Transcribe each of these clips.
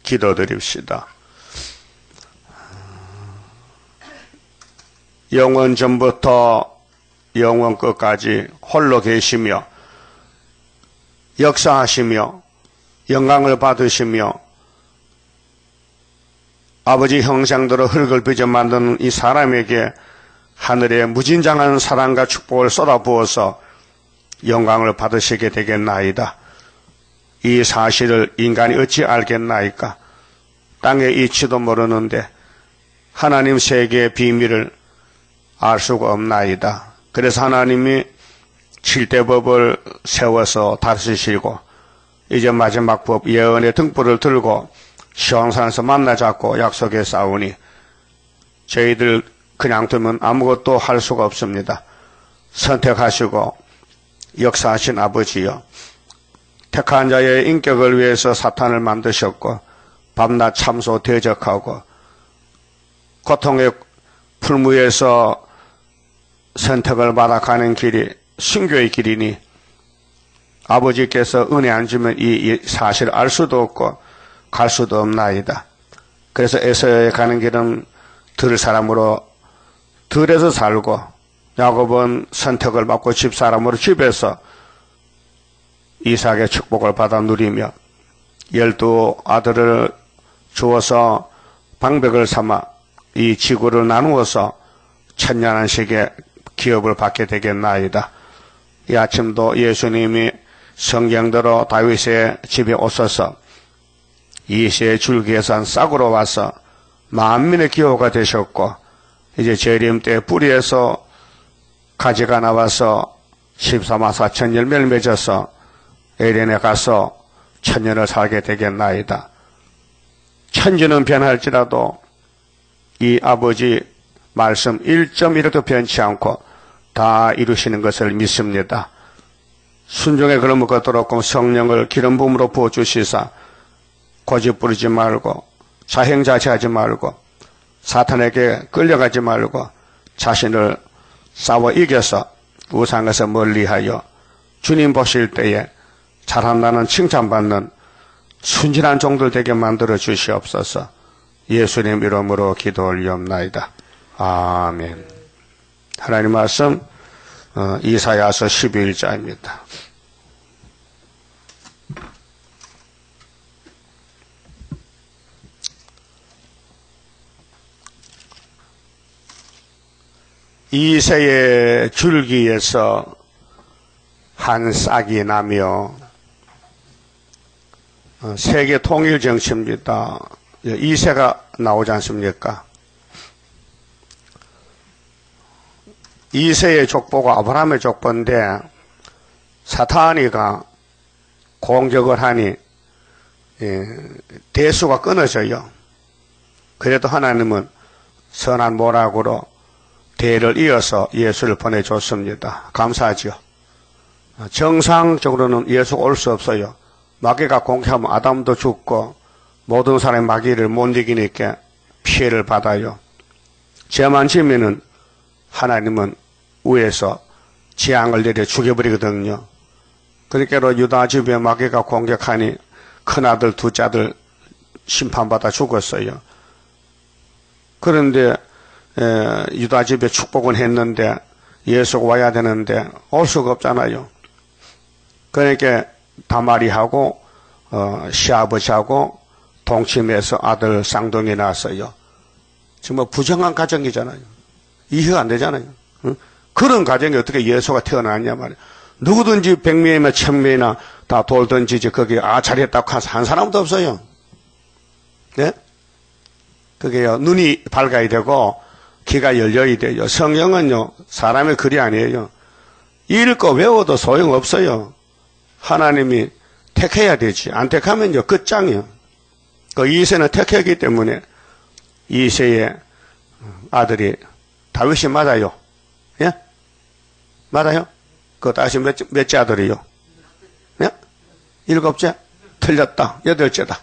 기도드립시다. 영원 전부터 영원 끝까지 홀로 계시며 역사하시며 영광을 받으시며 아버지 형상대로 흙을 빚어 만드는 이 사람에게 하늘의 무진장한 사랑과 축복을 쏟아부어서 영광을 받으시게 되겠나이다. 이 사실을 인간이 어찌 알겠나이까? 땅의 이치도 모르는데 하나님 세계의 비밀을 알 수가 없나이다. 그래서 하나님이 7대 법을 세워서 다스리시고 이제 마지막 법 예언의 등불을 들고 시온산에서 만나 잡고 약속에 싸우니 저희들 그냥 두면 아무것도 할 수가 없습니다. 선택하시고 역사하신 아버지여, 택한 자의 인격을 위해서 사탄을 만드셨고 밤낮 참소 대적하고 고통의 풀무에서 선택을 받아가는 길이 순교의 길이니 아버지께서 은혜 안 주면 이 사실을 알 수도 없고 갈 수도 없나이다. 그래서 에서에 가는 길은 들 사람으로 들에서 살고 야곱은 선택을 받고 집사람으로 집에서 이삭의 축복을 받아 누리며 12 아들을 주어서 방백을 삼아 이 지구를 나누어서 천년한식의 기업을 받게 되겠나이다. 이 아침도 예수님이 성경대로 다윗의 집에 오셔서 이새의 줄기에서 싹으로 와서 만민의 기호가 되셨고 이제 재림 때 뿌리에서 가지가 나와서 14만 4천 열매를 맺어서 에덴에 가서 천년을 살게 되겠나이다. 천지는 변할지라도 이 아버지 말씀 1.1도 변치 않고 다 이루시는 것을 믿습니다. 순종의 걸음을 걷도록 성령을 기름 부음으로 부어주시사 고집 부리지 말고 자행자체하지 말고 사탄에게 끌려가지 말고 자신을 싸워 이겨서 우상에서 멀리하여 주님 보실 때에 잘한다는 칭찬받는 순진한 종들 되게 만들어 주시옵소서. 예수님 이름으로 기도 올리옵나이다. 아멘. 하나님 말씀 이사야서 11장입니다. 이새의 줄기에서 한 싹이 나며 세계 통일 정치입니다. 이새가 나오지 않습니까? 이새의 족보가 아브라함의 족보인데 사탄이가 공격을 하니 대수가 끊어져요. 그래도 하나님은 선한 모락으로 대를 이어서 예수를 보내줬습니다. 감사하죠. 정상적으로는 예수가 올 수 없어요. 마귀가 공격하면 아담도 죽고 모든 사람의 마귀를 못 이기니까 피해를 받아요. 죄만 지면은 하나님은 위에서 재앙을 내려 죽여버리거든요. 그러니까 유다 집에 마귀가 공격하니 큰아들 둘째 아들 심판받아 죽었어요. 그런데 유다 집에 축복은 했는데 예수가 와야 되는데 올 수가 없잖아요. 그러니까 다말이하고 시아버지하고 동침해서 아들 쌍둥이 낳았어요. 정말 부정한 가정이잖아요. 이해가 안 되잖아요. 응? 그런 가정에 어떻게 예수가 태어났냐 말이에요. 누구든지 100명이나 1000명이나 다 돌 던지지 거기에 잘했다고 한 사람도 없어요. 네? 그게요, 눈이 밝아야 되고 귀가 열려야 돼요. 성경은요, 사람의 글이 아니에요. 읽고 외워도 소용없어요. 하나님이 택해야 되지. 안 택하면요, 끝장이요. 그 이새는 택했기 때문에 이새의 아들이 다윗이 맞아요. 예? 맞아요? 그 다시 몇째 아들이요? 예? 7째? 틀렸다. 8째다.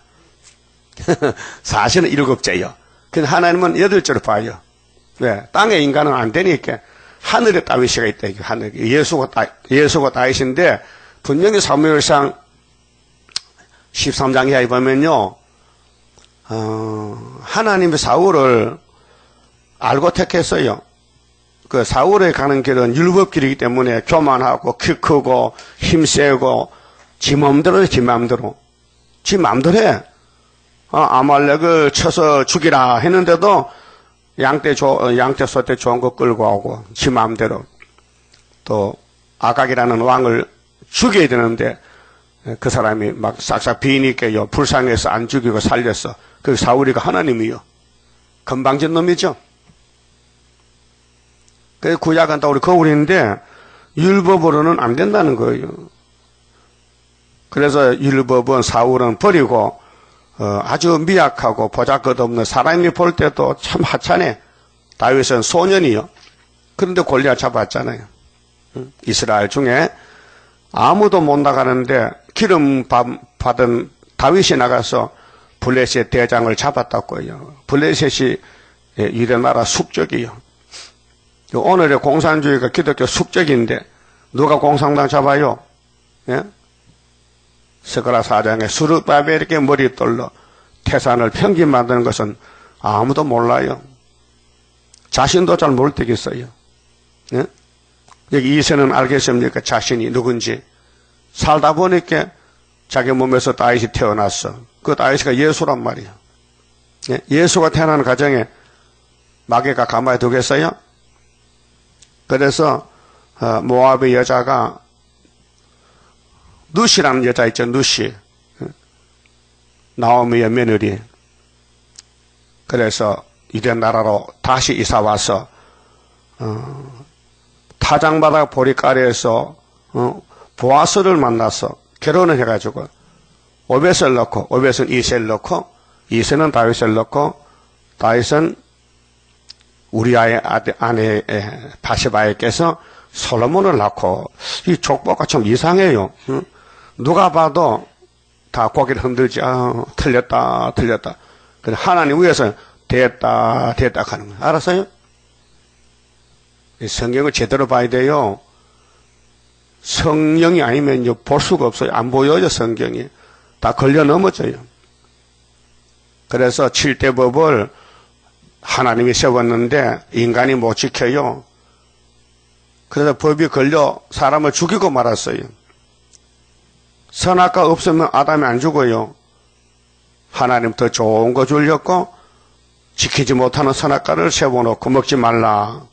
사실은 7째요. 근데 하나님은 8째로 봐요. 왜? 땅의 인간은 안 되니까 하늘에 다윗이가 있다. 하늘에. 예수가 다윗인데 분명히 사무엘상 13장 이하에 보면요. 하나님이 사울을 알고 택했어요. 그 사울에 가는 길은 율법길이기 때문에 교만하고 키 크고 힘세고 지 마음대로 지 마음대로 해. 아말렉을 쳐서 죽이라 했는데도 양떼 소떼 좋은 거 끌고 오고 지 마음대로 또 아각이라는 왕을 죽여야 되는데 그 사람이 막 싹싹 비니까요 불쌍해서 안 죽이고 살렸어. 그 사울이가 하나님이요. 건방진 놈이죠. 그 구약은 또 우리 거울인데 율법으로는 안 된다는 거예요. 그래서 율법은 사울은 버리고 아주 미약하고 보잘것없는 사람이 볼 때도 참 하찮네. 다윗은 소년이요. 그런데 골리앗 잡았잖아요. 이스라엘 중에 아무도 못 나가는데 기름 받은 다윗이 나가서 블레셋 대장을 잡았다고요. 블레셋이 유대나라 숙적이요. 오늘의 공산주의가 기독교 숙적인데 누가 공산당 잡아요? 예? 스가랴 4장에 수르바벨에게 머리 떨러 태산을 평균 만드는 것은 아무도 몰라요. 자신도 잘 모를 때가 있어요. 예? 여기 이세는 알겠습니까? 자신이 누군지. 살다 보니까 자기 몸에서 다윗이 태어났어. 그 다윗이가 예수란 말이야. 예? 예수가 태어나는 가정에 마귀가 가만히 두겠어요? 그래서 모압의 여자가 누시라는 여자 있죠. 누시. 나오미의 며느리. 그래서 유대 나라로 다시 이사 와서 타장바다 보리가리에서 보아스를 만나서 결혼을 해가지고 오벳을 넣고 오벳은 이세를 넣고 이세는 다윗을 넣고 다윗은 우리아의 아내 바세바에게서 솔로몬을 낳고 이 족보가 좀 이상해요. 누가 봐도 다 고개를 흔들지. 틀렸다. 근데 하나님 위에서 됐다 하는 거예요. 알았어요? 성경을 제대로 봐야 돼요. 성령이 아니면 볼 수가 없어요. 안 보여요, 성경이. 다 걸려 넘어져요. 그래서 7대 법을 하나님이 세웠는데 인간이 못 지켜요. 그래서 법이 걸려 사람을 죽이고 말았어요. 선악과 없으면 아담이 안 죽어요. 하나님 더 좋은 거 주려고 지키지 못하는 선악과를 세워놓고 먹지 말라.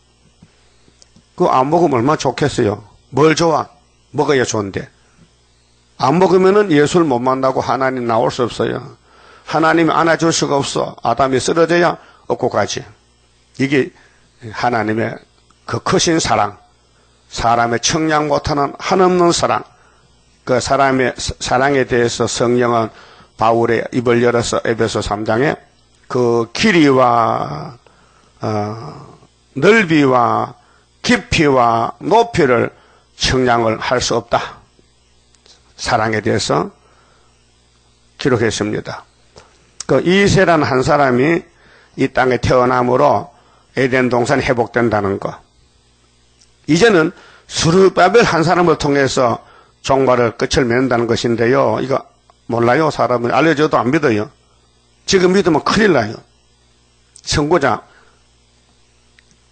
그거 안 먹으면 얼마나 좋겠어요. 뭘 좋아? 먹어야 좋은데. 안 먹으면은 예수를 못 만나고 하나님 나올 수 없어요. 하나님이 안아줄 수가 없어. 아담이 쓰러져야 얻고 가지. 이게 하나님의 그 크신 사랑. 사람의 청량 못하는 한없는 사랑. 그 사람의 사랑에 대해서 성령은 바울의 입을 열어서 에베소 3장에 그 길이와 넓이와 깊이와 높이를 청량을 할 수 없다. 사랑에 대해서 기록했습니다. 그 이세라는 한 사람이 이 땅에 태어남으로 에덴 동산이 회복된다는 거. 이제는 스룹바벨 한 사람을 통해서 종말을 끝을 맺는다는 것인데요. 이거 몰라요. 사람은 알려줘도 안 믿어요. 지금 믿으면 큰일 나요. 선구자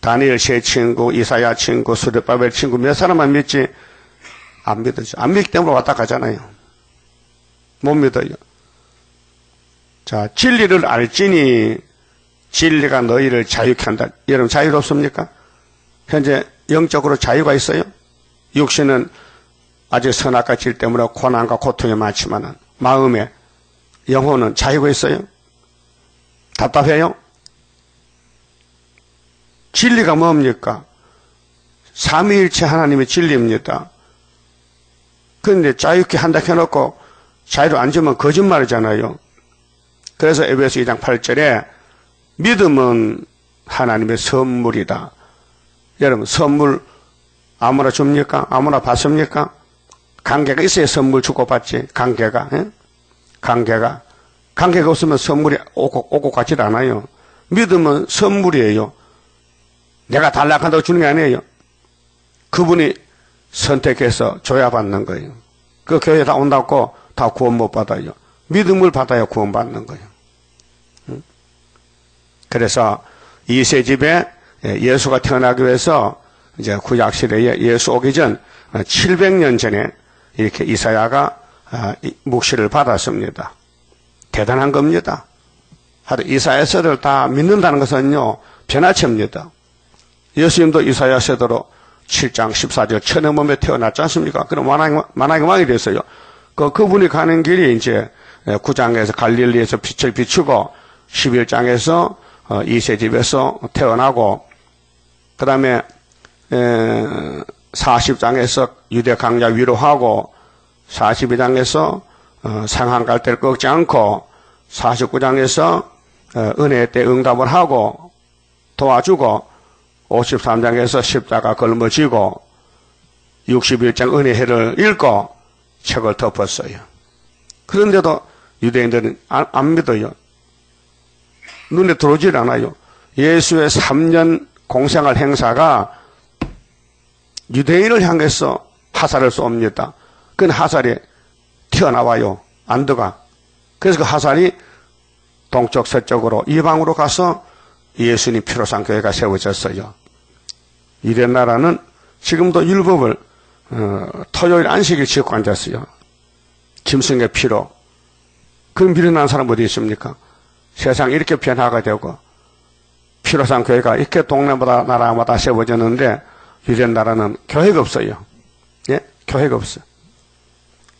다니엘 세 친구, 이사야 친구, 스룹바벨 친구 몇 사람만 믿지 안 믿어죠. 안 믿기 때문에 왔다 가잖아요. 못 믿어요. 자, 진리를 알지니 진리가 너희를 자유케 한다. 여러분 자유롭습니까? 현재 영적으로 자유가 있어요? 육신은 아직 선악과 질 때문에 고난과 고통이 많지만 마음에 영혼은 자유가 있어요? 답답해요? 진리가 뭡니까? 삼위일체 하나님의 진리입니다. 그런데 자유케 한다 해놓고 자유를 안 주면 거짓말이잖아요. 그래서 에베소 2장 8절에 믿음은 하나님의 선물이다. 여러분 선물 아무나 줍니까? 아무나 받습니까? 관계가 있어야 선물 주고받지. 관계가 없으면 선물이 오고 가지 않아요. 믿음은 선물이에요. 내가 달라고 한다고 주는 게 아니에요. 그분이 선택해서 줘야 받는 거예요. 그 교회 다 온다고 다 구원 못 받아요. 믿음을 받아야 구원 받는 거예요. 그래서 이세 집에 예수가 태어나기 위해서 이제 구약 시대에 예수 오기 전 700년 전에 이렇게 이사야가 묵시를 받았습니다. 대단한 겁니다. 하여튼 이사야서를 다 믿는다는 것은요, 변화체입니다. 예수님도 이사야서대로 7장 14절 천의 몸에 태어났지 않습니까? 그럼 만왕의 왕이 됐어요. 그분이 가는 길이 이제 9장에서 갈릴리에서 빛을 비추고 11장에서 이세집에서 태어나고, 그 다음에 40장에서 유대 강자 위로하고, 42장에서 상한 갈 때를 꺾지 않고, 49장에서 은혜의 때 응답을 하고 도와주고, 53장에서 십자가 걸머지고, 61장 은혜해를 읽고 책을 덮었어요. 그런데도 유대인들은 안 믿어요. 눈에 들어오질 않아요. 예수의 3년 공생활 행사가 유대인을 향해서 화살을 쏩니다. 그 화살이 튀어나와요. 안 들어가. 그래서 그 화살이 동쪽 서쪽으로 이방으로 가서 예수님 피로 산 교회가 세워졌어요. 이런 나라는 지금도 율법을 토요일 안식일 지키고 앉았어요. 짐승의 피로. 그 미련한 사람 어디 있습니까? 세상 이렇게 변화가 되고 피로 산 교회가 이렇게 동네마다 나라마다 세워졌는데 이런 나라는 교회가 없어요. 예? 교회가 없어요.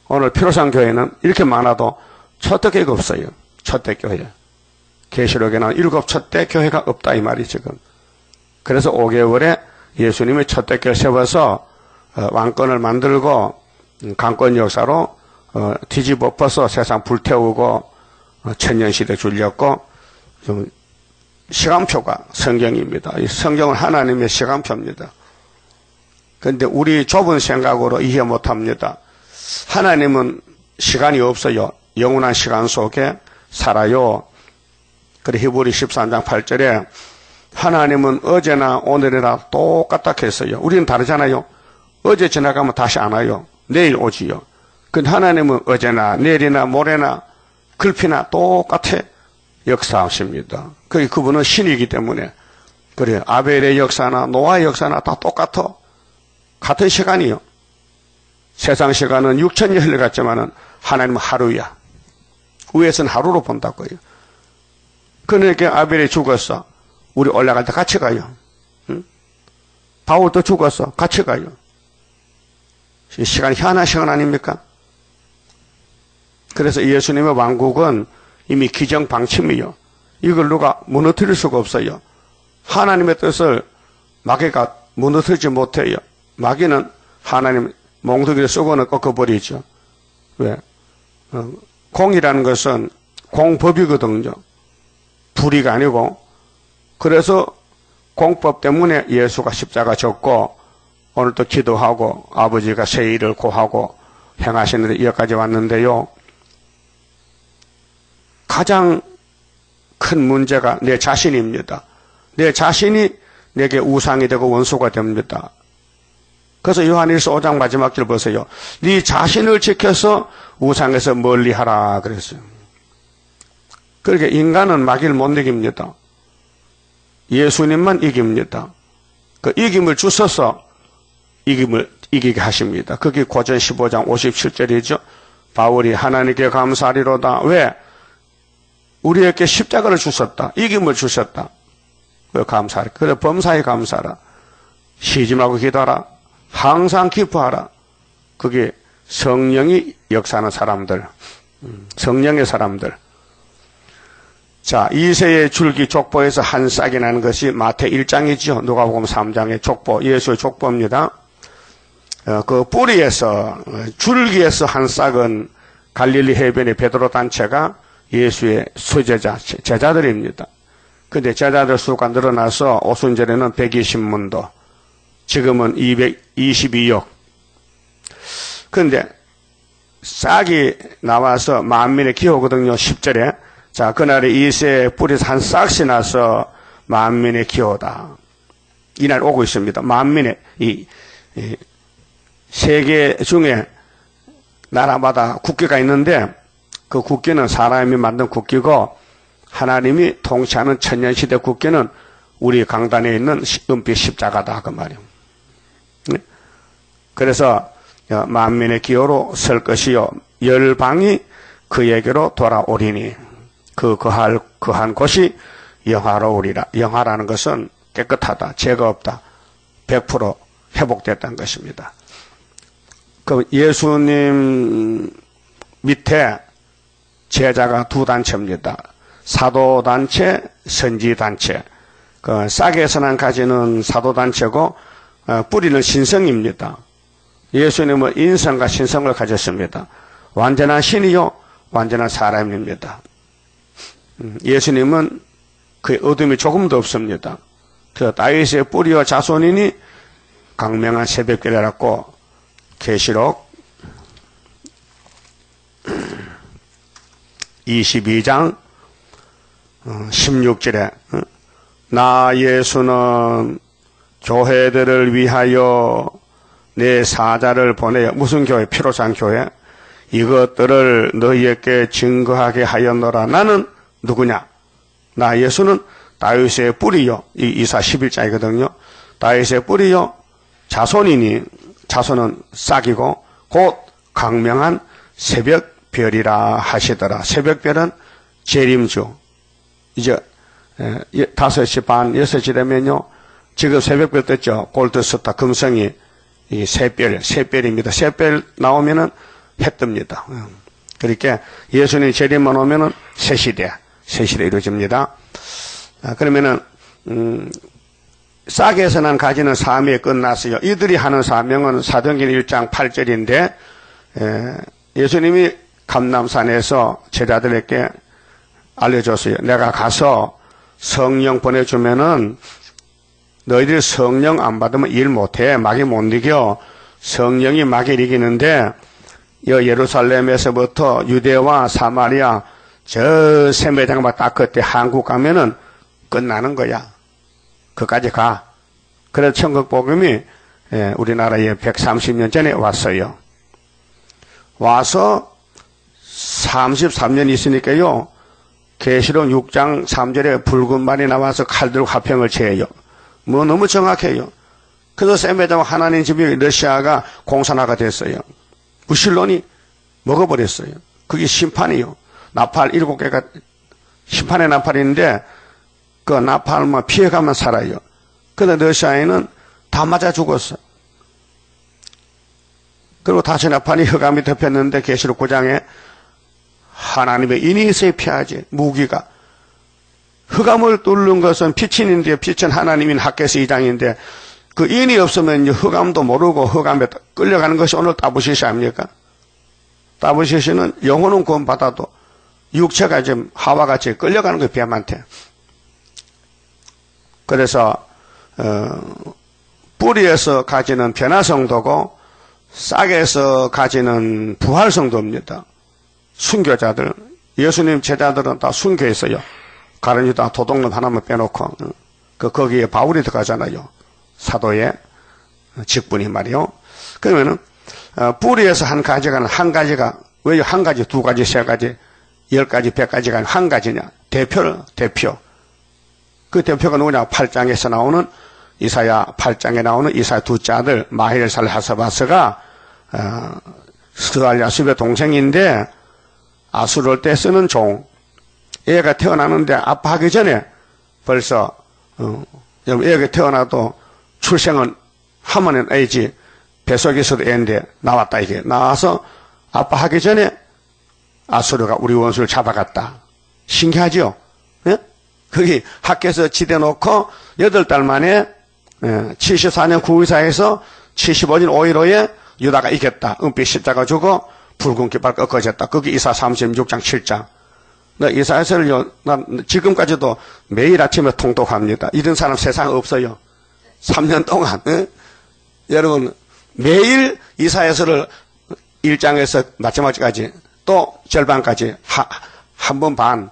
오늘 피로 산 교회는 이렇게 많아도 초대교회가 없어요. 초대교회. 계시록에는 7 첫대 교회가 없다 이 말이 지금. 그래서 5개월에 예수님이 첫대교회 세워서 왕권을 만들고 강권 역사로 뒤집어 엎어서 세상 불태우고 천년시대 줄렸고, 좀 시간표가 성경입니다. 이 성경은 하나님의 시간표입니다. 그런데 우리 좁은 생각으로 이해 못합니다. 하나님은 시간이 없어요. 영원한 시간 속에 살아요. 그래 히브리 13장 8절에 하나님은 어제나 오늘이나 똑같다 했어요. 우리는 다르잖아요. 어제 지나가면 다시 안 와요. 내일 오지요. 근데 하나님은 어제나 내일이나 모레나 글피나 똑같아 역사하십니다. 그분은 신이기 때문에. 그래 아벨의 역사나 노아의 역사나 다 똑같아. 같은 시간이요. 세상 시간은 6천년 흘러갔지만은 하나님은 하루야. 위에서는 하루로 본다고요. 그러니까 아벨이 죽었어. 우리 올라갈 때 같이 가요. 응? 바울도 죽었어. 같이 가요. 시간이 희한한 시간 아닙니까? 그래서 예수님의 왕국은 이미 기정방침이요. 이걸 누가 무너뜨릴 수가 없어요. 하나님의 뜻을 마귀가 무너뜨리지 못해요. 마귀는 하나님 몽둥이를 쏘고는 꺾어버리죠. 왜? 공이라는 것은 공법이거든요. 불의가 아니고. 그래서 공법 때문에 예수가 십자가 졌고 오늘도 기도하고 아버지가 새 일을 고하고 행하시는데 여기까지 왔는데요. 가장 큰 문제가 내 자신입니다. 내 자신이 내게 우상이 되고 원수가 됩니다. 그래서 요한일서 5장 마지막 절 보세요. 네 자신을 지켜서 우상에서 멀리하라 그랬어요. 그렇게 인간은 마귀를 못 이깁니다. 예수님만 이깁니다. 그 이김을 주셔서 이김을 이기게 하십니다. 그게 고전 15장 57절이죠. 바울이 하나님께 감사하리로다. 왜? 우리에게 십자가를 주셨다. 이김을 주셨다. 왜 감사하라? 그래 범사에 감사하라. 쉬지 말고 기도하라. 항상 기뻐하라. 그게 성령이 역사하는 사람들. 성령의 사람들. 자, 이새의 줄기 족보에서 한 싹이 나는 것이 마태 1장이죠. 누가복음 3장의 족보, 예수의 족보입니다. 그 뿌리에서, 줄기에서 한 싹은 갈릴리 해변의 베드로 단체가 예수의 수제자, 제자들입니다. 근데 제자들 수가 늘어나서 오순절에는 120문도, 지금은 222역. 근데 싹이 나와서 만민의 기호거든요. 10절에. 자, 그날에 이새의 뿌리에서 한 싹이 나서 만민의 기호다. 이날 오고 있습니다. 만민의, 세계 중에 나라마다 국기가 있는데 그 국기는 사람이 만든 국기고 하나님이 통치하는 천년시대 국기는 우리 강단에 있는 은빛 십자가다 그 말이에요. 그래서 만민의 기호로 설 것이요 열방이 그에게로 돌아오리니 그 거한 곳이 영화로우리라. 영화라는 것은 깨끗하다, 죄가 없다, 100% 회복됐다는 것입니다. 그 예수님 밑에 제자가 두 단체입니다. 사도단체, 선지단체. 그 싹에서 난 가지는 사도단체고 뿌리는 신성입니다. 예수님은 인성과 신성을 가졌습니다. 완전한 신이요 완전한 사람입니다. 예수님은 그 어둠이 조금도 없습니다. 그 다윗의 뿌리와 자손이니 강명한 새벽별이라고 계시록 22장 16절에 나 예수는 교회들을 위하여 내 사자를 보내어 무슨 교회? 피로산 교회. 이것들을 너희에게 증거하게 하였노라. 나는 누구냐? 나 예수는 다윗의 뿌리요. 이사 11장이거든요. 다윗의 뿌리요. 자손이니 자손은 싹이고 곧 강명한 새벽별이라 하시더라. 새벽별은 재림주. 이제 5시 반 6시 되면요. 지금 새벽별 떴죠. 골드스타 금성이 이 새별입니다. 새별 나오면은 해 뜹니다. 그러니까 예수님 재림만 오면은 새 시대 이루어집니다. 그러면은 싹에서 난 가지는 사명이 끝났어요. 이들이 하는 사명은 사도행전 1장 8절인데 예수님이 감람산에서 제자들에게 알려줬어요. 내가 가서 성령 보내주면은 너희들이 성령 안 받으면 일 못해. 마귀 못 이겨. 성령이 마귀를 이기는데 예루살렘에서부터 유대와 사마리아 저 세매장막 딱 그때 한국 가면은 끝나는 거야. 그까지 가. 그래서 천국복음이 우리나라에 130년 전에 왔어요. 와서 33년 있으니까요. 계시록 6장 3절에 붉은 말이 나와서 칼 들고 화평을 제해요. 뭐 너무 정확해요. 그래서 세매장막 하나님 집이 러시아가 공산화가 됐어요. 무실론이 먹어버렸어요. 그게 심판이요. 나팔 7개가 심판의 나팔인데 그 나팔만 피해가면 살아요. 그런데 러시아에는 다 맞아 죽었어. 그리고 다시 나팔이 흑암이 덮였는데 계시록 9장에 하나님의 인이 있어야 피하지. 무기가. 흑암을 뚫는 것은 빛인인데 빛은 하나님인 학개서 2장인데 그 인이 없으면 흑암도 모르고 흑암에 끌려가는 것이 오늘 따부시시 아닙니까? 따부시시는 영혼은 구원받아도 육체가 지금 하와같이 끌려가는 거예요. 뱀한테. 그래서 뿌리에서 가지는 변화성도고 싹에서 가지는 부활성도입니다. 순교자들, 예수님 제자들은 다 순교했어요. 가룟 유다 도둑놈 하나만 빼놓고 거기에 바울이 들어가잖아요. 사도의 직분이 말이요. 그러면은 뿌리에서 한 가지가 왜 한 가지, 두 가지, 세 가지, 10가지, 100가지가 한 가지냐? 대표. 그 대표가 누구냐? 8장에서 나오는 이사야 8장에 나오는 이사야 둘째 아들 마헬살 하사바스가 스알야숲의 동생인데 아수를 때 쓰는 종. 애가 태어나는데 아파하기 전에 벌써 애가 태어나도 출생은 하면은 애지 뱃속에서도 애인데 나왔다 이게 나와서 아파하기 전에 아수르가 우리 원수를 잡아갔다. 신기하죠? 예? 거기 학교에서 지대놓고 8달 만에 74년 9일사에서 75년 5일 후에 유다가 이겼다. 은빛 십자가 주고 붉은 깃발 꺾어졌다. 거기 이사 36장 7장. 나 이사야서를 지금까지도 매일 아침에 통독합니다. 이런 사람 세상에 없어요. 3년 동안. 여러분 매일 이사야서를 1장에서 마지막까지 또 절반까지 한 번 반,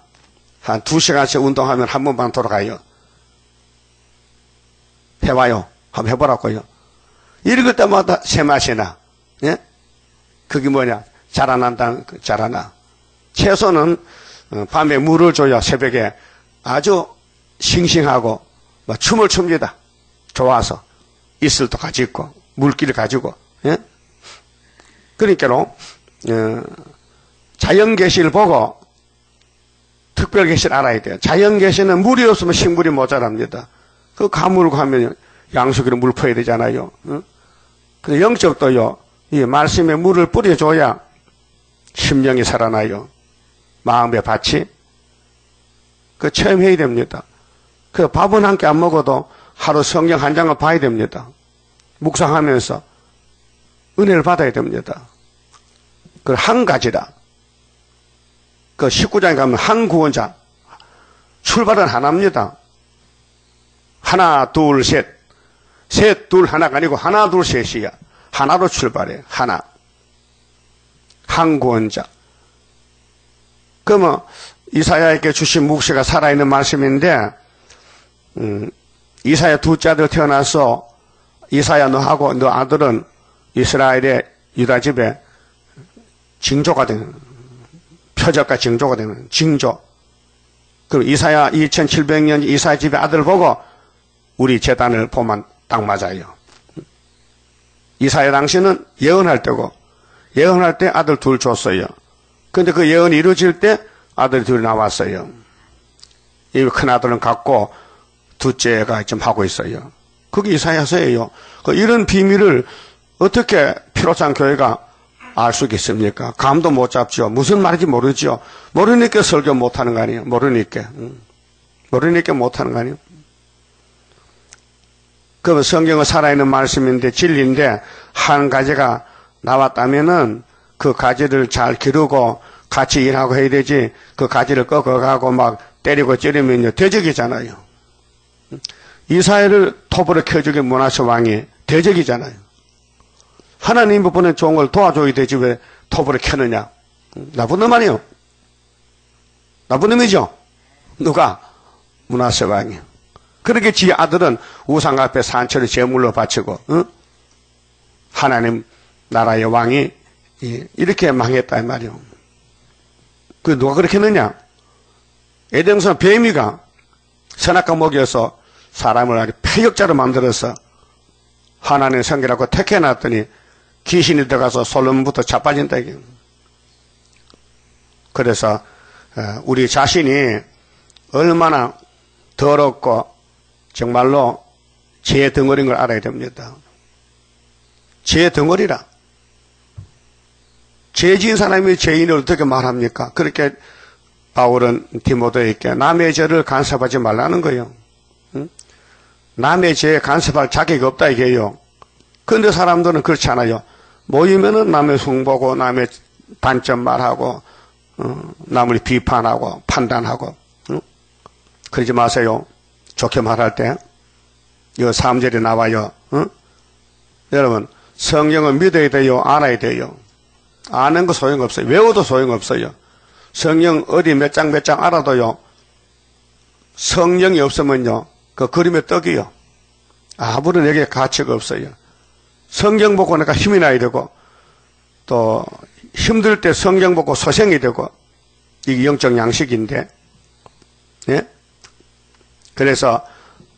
한 2시간씩 운동하면 한 번 반 돌아가요. 해봐요. 한번 해보라고요. 읽을 때마다 새맛이 나. 예? 그게 뭐냐? 자라난다는 자라나. 채소는 밤에 물을 줘야 새벽에 아주 싱싱하고 뭐 춤을 춥니다. 좋아서 이슬도 가지고 물기를 가지고. 예? 그러니까로 자연 계시를 보고 특별 계시를 알아야 돼요. 자연 계시는 물이 없으면 식물이 모자랍니다. 그 가물고 하면 양수기로 물 퍼야 되잖아요. 근데 영적도요, 이 말씀에 물을 뿌려줘야 심령이 살아나요. 마음의 밭이. 그 체험해야 됩니다. 그 밥은 한 끼 안 먹어도 하루 성경 한 장을 봐야 됩니다. 묵상하면서 은혜를 받아야 됩니다. 그 한 가지라. 그 19장에 가면 한 구원자. 출발은 하나입니다. 하나, 둘, 셋. 셋, 둘, 하나가 아니고 하나, 둘, 셋이야. 하나로 출발해. 하나. 한 구원자. 그러면 이사야에게 주신 묵시가 살아있는 말씀인데 이사야 둘째 아들 태어나서 이사야 너하고 너 아들은 이스라엘의 유다 집에 징조가 되는 표적과 징조가 되는 징조. 그리고 이사야 2700년 이사야 집의 아들을 보고 우리 제단을 보면 딱 맞아요. 이사야 당시는 예언할 때고 예언할 때 아들 둘 줬어요. 근데 그 예언이 이루어질 때 아들이 둘이 나왔어요. 이 큰 아들은 갖고 둘째가 지금 하고 있어요. 그게 이사야서예요. 이런 비밀을 어떻게 피로찬 교회가 알 수 있겠습니까? 감도 못 잡죠. 무슨 말인지 모르죠. 모르니까 설교 못하는 거 아니에요. 모르니까 못하는 거 아니에요. 그 성경은 살아있는 말씀인데 진리인데 한 가지가 나왔다면은 그 가지를 잘 기르고 같이 일하고 해야 되지. 그 가지를 꺾어가고 막 때리고 찌르면요 대적이잖아요. 이스라엘을 톱으로 켜주게 므낫세 왕이 대적이잖아요. 하나님이 보낸 종을 도와줘야 되지 왜 톱으로 켜느냐. 나쁜 놈 아니에요. 나쁜 놈이죠. 누가? 므낫세 왕이. 그렇게 지 아들은 우상 앞에 산처를 제물로 바치고 하나님 나라의 왕이 이렇게 망했다 이 말이에요. 그 누가 그렇게 했느냐? 에덴성 뱀이가 선악과 먹여서 사람을 아주 폐역자로 만들어서 하나님의 성기라고 택해놨더니 귀신이 들어가서 솔로몬부터 자빠진다 이게. 그래서 우리 자신이 얼마나 더럽고 정말로 죄 덩어리인 걸 알아야 됩니다. 죄 덩어리라. 죄 지은 사람이 죄인을 어떻게 말합니까? 그렇게 바울은 디모데에게 남의 죄를 간섭하지 말라는 거예요. 남의 죄에 간섭할 자격이 없다 이게요. 그런데 사람들은 그렇지 않아요. 모이면은 남의 흉보고 남의 단점 말하고 남을 비판하고 판단하고 그러지 마세요. 좋게 말할 때 이 3절에 나와요. 여러분 성경은 믿어야 돼요. 알아야 돼요. 아는 거 소용없어요. 외워도 소용없어요. 성경 어디 몇 장 몇 장 알아도요. 성령이 없으면요. 그 그림의 떡이요. 아무런 여기에 가치가 없어요. 성경 보고 내가 힘이 나야 되고 또 힘들 때 성경 보고 소생이 되고 이게 영적 양식인데 예? 그래서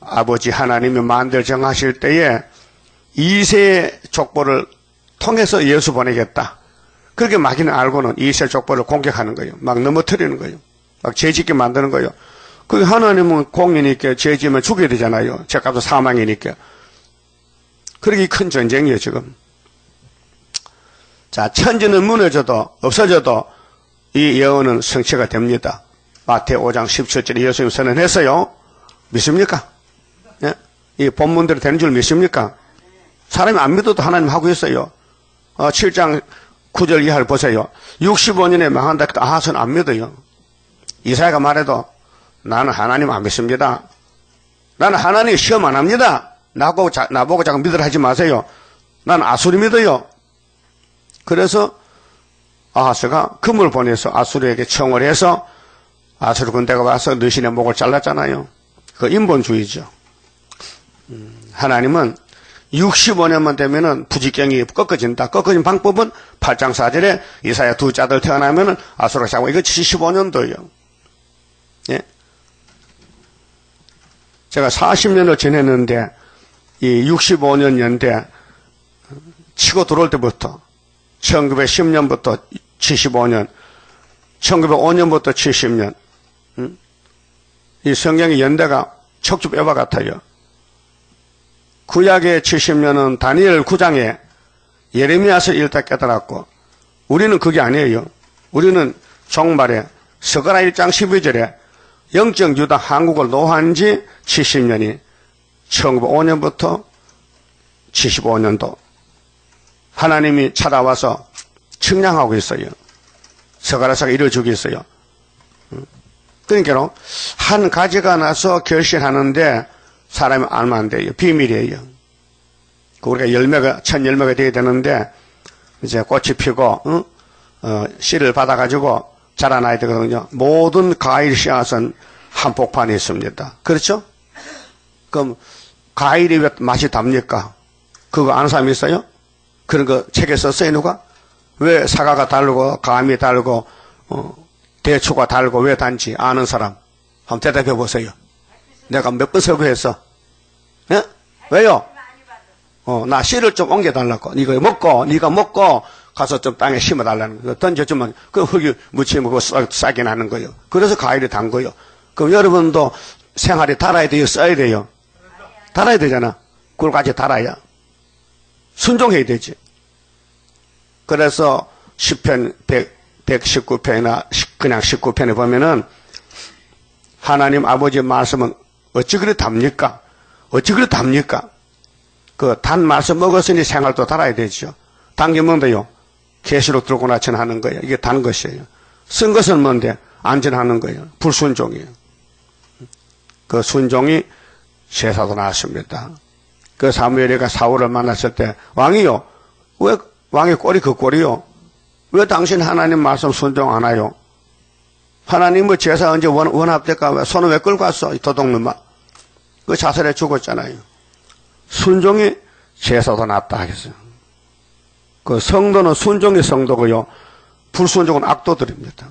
아버지 하나님이 만들 정하실 때에 이세 족보를 통해서 예수 보내겠다. 그렇게 마귀는 알고는 이세 족보를 공격하는 거예요. 막 넘어뜨리는 거예요. 막 죄짓게 만드는 거예요. 그 하나님은 공이니까 죄지으면 죽여야 되잖아요. 죄값은 사망이니까. 그렇게 큰 전쟁이에요 지금. 자, 천지는 무너져도 없어져도 이 예언은 성취가 됩니다. 마태 5장 17절에 예수님 선언했어요. 믿습니까? 예? 이 본문대로 되는 줄 믿습니까? 사람이 안 믿어도 하나님 하고 있어요. 7장 9절 이하를 보세요. 65년에 망한다 해도 아하스는 안 믿어요. 이사야가 말해도 나는 하나님 안 믿습니다. 나는 하나님 시험 안 합니다. 나보고 자꾸 믿으라 하지 마세요. 나는 아수리 믿어요. 그래서 아하스가 금을 보내서 아수르에게 청을 해서 아수르 군대가 와서 너신의 목을 잘랐잖아요. 그 인본주의죠. 하나님은 65년만 되면은 부지경이 꺾어진다. 꺾어진 방법은 8장 4절에 이사야 둘째 아들 태어나면은 아수르가 잡고 이거 75년도예요. 제가 40년을 지냈는데 이 65년 연대 치고 들어올 때부터 1910년부터 75년 1905년부터 70년 이 성경의 연대가 척추뼈와 같아요. 구약의 70년은 다니엘 9장에 예레미야서 읽다 깨달았고 우리는 그게 아니에요. 우리는 종말에 스가랴 1장 12절에 영적 유다 한국을 노한 지 70년이 1905년부터 75년도 하나님이 찾아와서 측량하고 있어요. 스가랴서가 이루어지고 있어요. 그러니까 한 가지가 나서 결실하는데 사람이 알면 안 돼요. 비밀이에요. 우리가 열매가 첫 열매가 되어야 되는데 이제 꽃이 피고 씨를 받아가지고 자라나야 되거든요. 모든 과일 씨앗은 한복판에 있습니다. 그렇죠? 그럼 과일이 왜 맛이 답니까? 그거 아는 사람이 있어요? 그런 거 책에 썼어요, 누가? 왜 사과가 다르고 감이 다르고 대추가 다르고 왜 단지 아는 사람 한번 대답해 보세요. 내가 몇 번 설교했어? 예? 왜요? 나 씨를 좀 옮겨달라고. 네가 먹고 가서 좀 땅에 심어달라는 거. 던져주면 그 흙이 묻히면 그거 싹이 나는 거예요. 그래서 과일이 단 거예요. 그럼 여러분도 생활이 달아야 돼요? 써야 돼요? 달아야 되잖아. 그걸 같이 달아야. 순종해야 되지. 그래서 시편 119편이나 그냥 19편에 보면은 하나님 아버지 말씀은 어찌 그리 답니까? 어찌 그리 답니까? 그 단 말씀 먹었으니 생활도 달아야 되죠. 단 게 뭔데요? 계시록 들고 나천 하는 거예요. 이게 단 것이에요. 쓴 것은 뭔데? 안전하는 거예요. 불순종이에요. 그 순종이 제사도 나왔습니다. 그 사무엘이가 사울을 만났을 때 왕이요. 왜 왕의 꼴이 그 꼴이요? 왜 당신 하나님 말씀 순종 안 하요? 하나님 뭐 제사 언제 원합될까? 손을 왜 끌고 왔어? 이 도둑놈아. 그 자살해 죽었잖아요. 순종이 제사도 낫다 하겠어요. 그 성도는 순종이 성도고요. 불순종은 악도들입니다.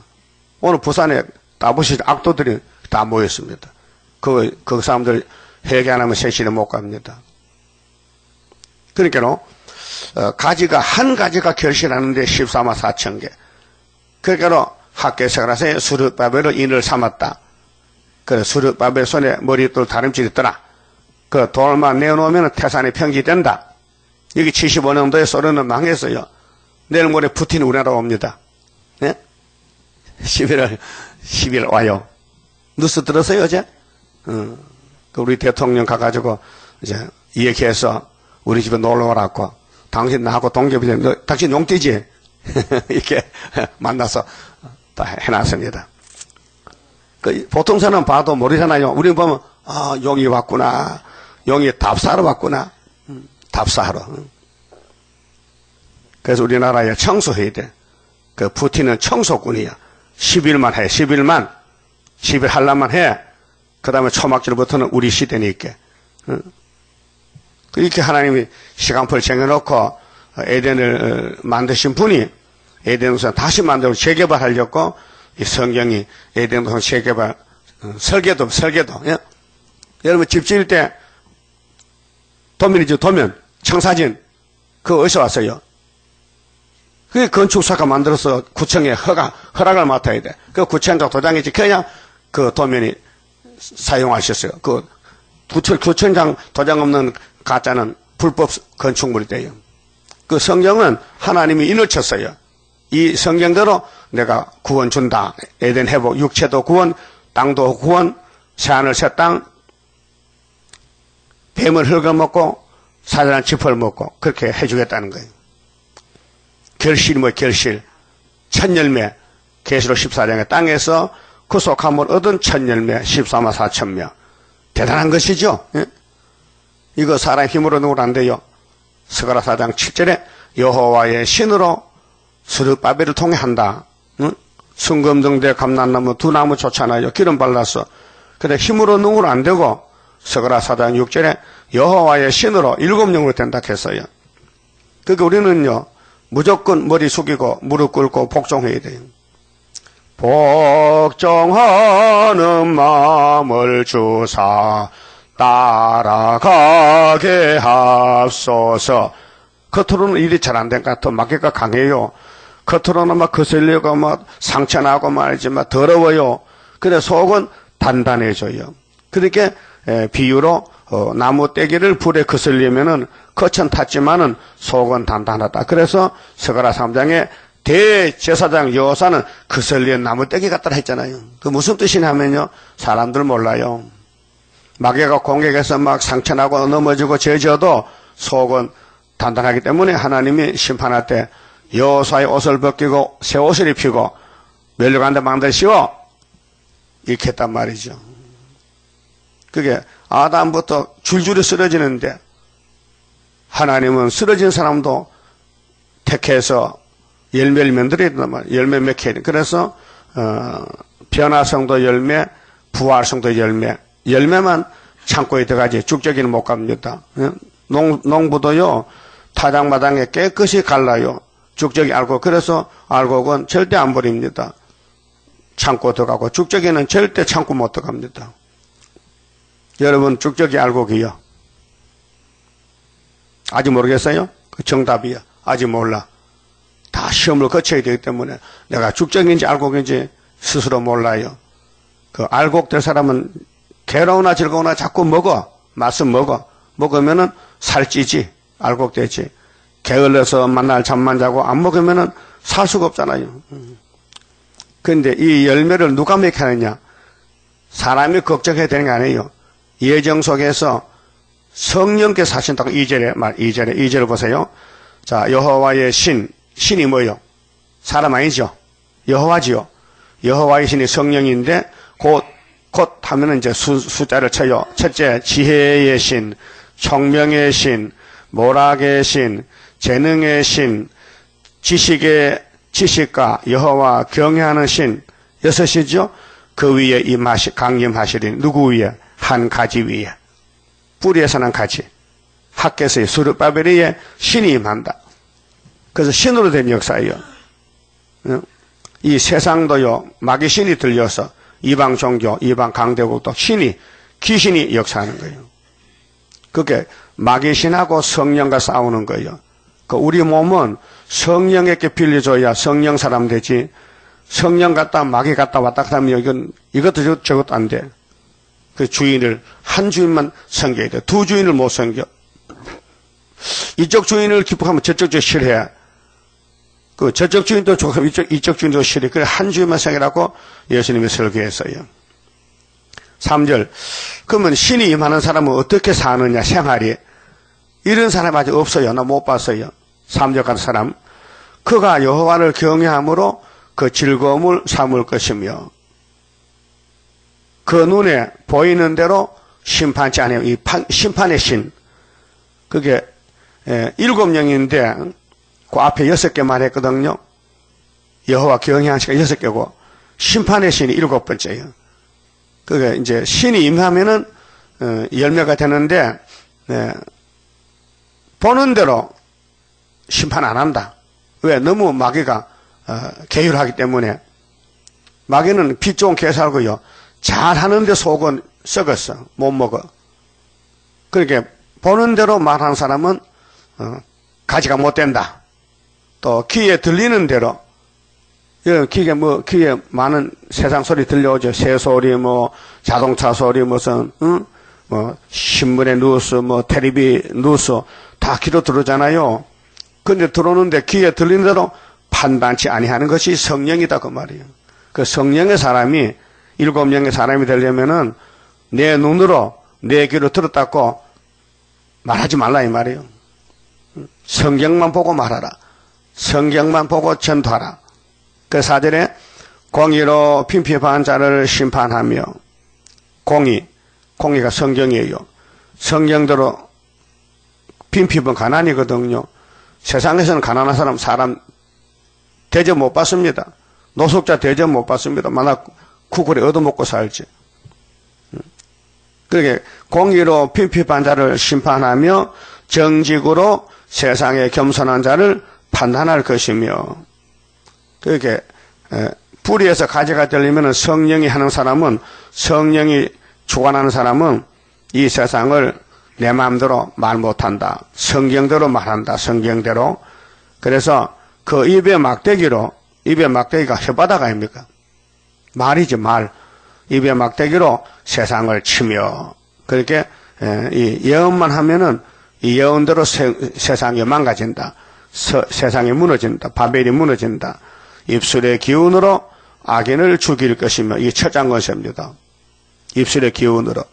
오늘 부산에 다보시 악도들이 다 모였습니다. 그 사람들 회개 안 하면 세시를 못 갑니다. 그러니까 가지가 한 가지가 결실하는데 14만 4천 개. 그러니까 학개석라서의 수르바벨을 인을 삼았다. 그래 수르바벨 손에 머리돌 다림질이 있더라. 그 돌만 내어놓으면 태산이 평지된다. 여기 75년도에 소련은 망했어요. 내일 모레 푸틴이 우리나라 옵니다. 예? 11월 와요. 뉴스 들었어요, 어제? 우리 대통령 가가지고 이제 얘기해서 우리 집에 놀러 오라고. 당신 나하고 동ገብ이지. 너 당신 용띠지? 이렇게 만나서 다 해놨습니다. 보통 사람 봐도 모르잖아요. 우리 보면 용이 왔구나. 용이 답사하러 왔구나. 답사하러. 그래서 우리나라에 청소해야 돼. 그 푸틴은 청소꾼이야. 10일만 해. 10일 할라만 해. 그 다음에 초막절부터는 우리 시대니까. 이렇게 하나님이 시간표를 정해놓고 에덴을 만드신 분이 에덴동산 다시 만들고 재개발하려고 이 성경이 에덴동산 재개발 설계도 예? 여러분 집 지을 때 도면이죠. 도면 청사진 그거 어디서 왔어요? 그게 건축사가 만들어서 구청에 허락을 맡아야 돼. 그 구청장 도장이 찍혀야 그 도면이 사용하셨어요. 그 구청장 도장 없는 가짜는 불법 건축물이 돼요. 그 성경은 하나님이 인을 쳤어요. 이 성경대로 내가 구원 준다. 에덴 회복, 육체도 구원, 땅도 구원, 새하늘 새 땅, 뱀을 흙어먹고 사자는 짚을 먹고 그렇게 해주겠다는 거예요. 결실 결실. 첫 열매, 계시록 14장의 땅에서 구속함을 얻은 첫 열매 14만 4천 명. 대단한 것이죠. 예? 이거 사람 힘으로 누구는 안 돼요. 스가랴 4장 7절에 여호와의 신으로 스룹바벨을 통해 한다. 응? 순금등대 감람나무 두 나무 좋잖아요. 기름 발라서. 근데 힘으로 누구는 안 되고 스가랴 4장 6절에 여호와의 신으로 7명으로 된다 했어요. 그러니까 우리는요 무조건 머리 숙이고 무릎 꿇고 복종해야 돼요. 복종하는 마음을 주사 따라가게 하소서. 겉으로는 일이 잘 안 된 것 같아. 마귀가 강해요. 겉으로는 막 거슬리고 막 상처나고 말이지 막 더러워요. 근데 속은 단단해져요. 그렇게 비유로 나무 떼기를 불에 거슬리면은 겉은 탔지만은 속은 단단하다. 그래서 스가랴 3장에 대제사장 여호사는 거슬린 나무 떼기 같다라 했잖아요. 그 무슨 뜻이냐면요, 사람들 몰라요. 마귀가 공격해서 막 상처나고 넘어지고 죄져도 속은 단단하기 때문에 하나님이 심판할 때 여호사의 옷을 벗기고 새 옷을 입히고 멸류관대 만드시고 이렇게 했단 말이죠. 그게 아담부터 줄줄이 쓰러지는데 하나님은 쓰러진 사람도 택해서 열매를 만들어야 된단 말이에요. 열매 맺혀야 돼. 그래서 변화성도 열매, 부활성도 열매. 열매만 창고에 들어가지 쭉저기는 못 갑니다. 농부도요, 타작마당에 깨끗이 갈라요. 쭉저기 알곡. 그래서 알곡은 절대 안 버립니다. 창고 들어가고 쭉저기는 절대 창고 못 들어갑니다. 여러분, 쭉저기 알곡이요. 아직 모르겠어요? 그 정답이요. 아직 몰라. 다 시험을 거쳐야 되기 때문에 내가 쭉저기인지 알곡인지 스스로 몰라요. 그 알곡 될 사람은 괴로우나 즐거우나 자꾸 먹어. 맛은 먹어. 먹으면은 살찌지. 알곡 되지. 게을러서 만날 잠만 자고 안 먹으면은 살 수가 없잖아요. 그런데 이 열매를 누가 맺하느냐? 사람이 걱정해야 되는 게 아니에요. 예정 속에서 성령께서 하신다고 2절을 보세요. 자, 여호와의 신이 뭐예요? 사람 아니죠? 여호와지요. 여호와의 신이 성령인데 곧 하면은 이제 숫자를 쳐요. 첫째, 지혜의 신, 총명의 신, 모락의 신, 재능의 신, 지식과 여호와 경외하는 신, 여섯이죠? 그 위에 강림하시리니 누구 위에? 한 가지 위에. 뿌리에서 난 가지. 학개서의 수르바벨리에 신이 임한다. 그래서 신으로 된 역사예요. 이 세상도요, 마귀 신이 들려서 이방 종교, 이방 강대국도 귀신이 역사하는 거예요. 그게 마귀 신하고 성령과 싸우는 거예요. 그 우리 몸은 성령에게 빌려줘야 성령 사람 되지. 성령 갔다 마귀 갔다 왔다 하면 이것도 저것도 안 돼. 그 한 주인만 섬겨야 돼. 두 주인을 못 섬겨. 이쪽 주인을 기뻐하면 저쪽 주인 싫어해. 그 저쪽 주인도 좋고 이쪽 주인도 싫어해. 그래 한 주인만 섬기라고 예수님이 설교했어요. 3절. 그러면 신이 임하는 사람은 어떻게 사느냐, 생활이. 이런 사람 아직 없어요. 나 못 봤어요. 3절 같은 사람. 그가 여호와를 경외함으로 그 즐거움을 삼을 것이며 그 눈에 보이는 대로 심판치 않아요. 이 심판의 신. 그게 7명인데 그 앞에 6개 말했거든요. 여호와 경외하는 시가 6개고 심판의 신이 7번째예요. 그게 이제 신이 임하면은 열매가 되는데 보는 대로 심판 안 한다. 왜? 너무 마귀가 계율하기 때문에. 마귀는 피 좋은 개 살고요. 잘하는데 속은 썩었어. 못 먹어. 그러니까 보는 대로 말하는 사람은 가지가 못 된다. 또 귀에 들리는 대로 귀에 많은 세상 소리 들려오죠. 새 소리, 자동차 소리, 신문의 뉴스, 텔레비 뉴스 다 귀로 들어오잖아요. 근데 들어오는데 귀에 들리는 대로 판단치 아니하는 것이 성령이다 그 말이에요. 그 성령의 사람이 7명의 사람이 되려면은 내 눈으로 내 귀로 들었다고 말하지 말라 이 말이에요. 성경만 보고 말하라. 성경만 보고 전도하라. 그 4절에 공의로 핀피한 자를 심판하며 공의가 성경이에요. 성경대로 핀피은 가난이거든요. 세상에서는 가난한 사람 대접 못 받습니다. 노숙자 대접 못 받습니다. 만약 쿠쿠리 얻어먹고 살지. 그러게 공의로 핀피한 자를 심판하며 정직으로 세상에 겸손한 자를 판단할 것이며 그렇게 뿌리에서 가지가 되려면 성령이 하는 사람은 성령이 주관하는 사람은 이 세상을 내 마음대로 말 못한다. 성경대로 말한다. 성경대로. 그래서 그 입의 막대기가 혓바닥 아닙니까? 말이지, 말. 입의 막대기로 세상을 치며, 그렇게, 이 예언만 하면은 이 예언대로 세상이 망가진다. 세상이 무너진다. 바벨이 무너진다. 입술의 기운으로 악인을 죽일 것이며, 이게 첫 장건세입니다. 입술의 기운으로.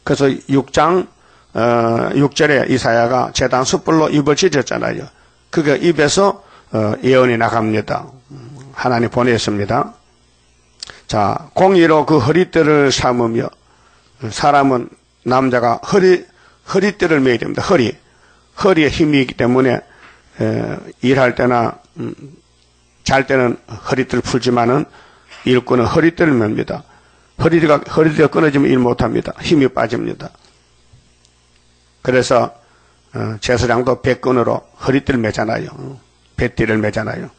그래서 6장, 6절에 이사야가 제단 숯불로 입을 찢었잖아요. 그게 입에서 예언이 나갑니다. 하나님 보냈습니다. 자, 공의로 그 허리띠를 삼으며, 사람은, 남자가 허리띠를 매야 됩니다. 허리에 힘이 있기 때문에, 일할 때나, 잘 때는 허리띠를 풀지만은, 일꾼은 허리띠를 맵니다. 허리띠가 끊어지면 일 못합니다. 힘이 빠집니다. 그래서, 제사장도 백근으로 허리띠를 매잖아요. 배띠를 매잖아요.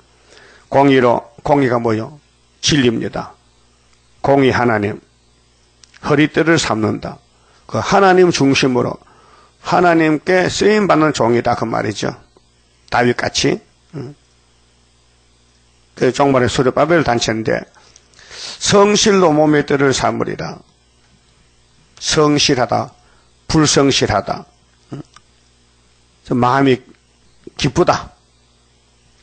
공의가 뭐요? 진리입니다. 공의 하나님. 허리띠를 삼는다. 그 하나님 중심으로 하나님께 쓰임받는 종이다. 그 말이죠. 다윗같이. 그 종말의 수르바벨 단체인데, 성실로 몸의 뜰을 삼으리라. 성실하다. 불성실하다. 마음이 기쁘다.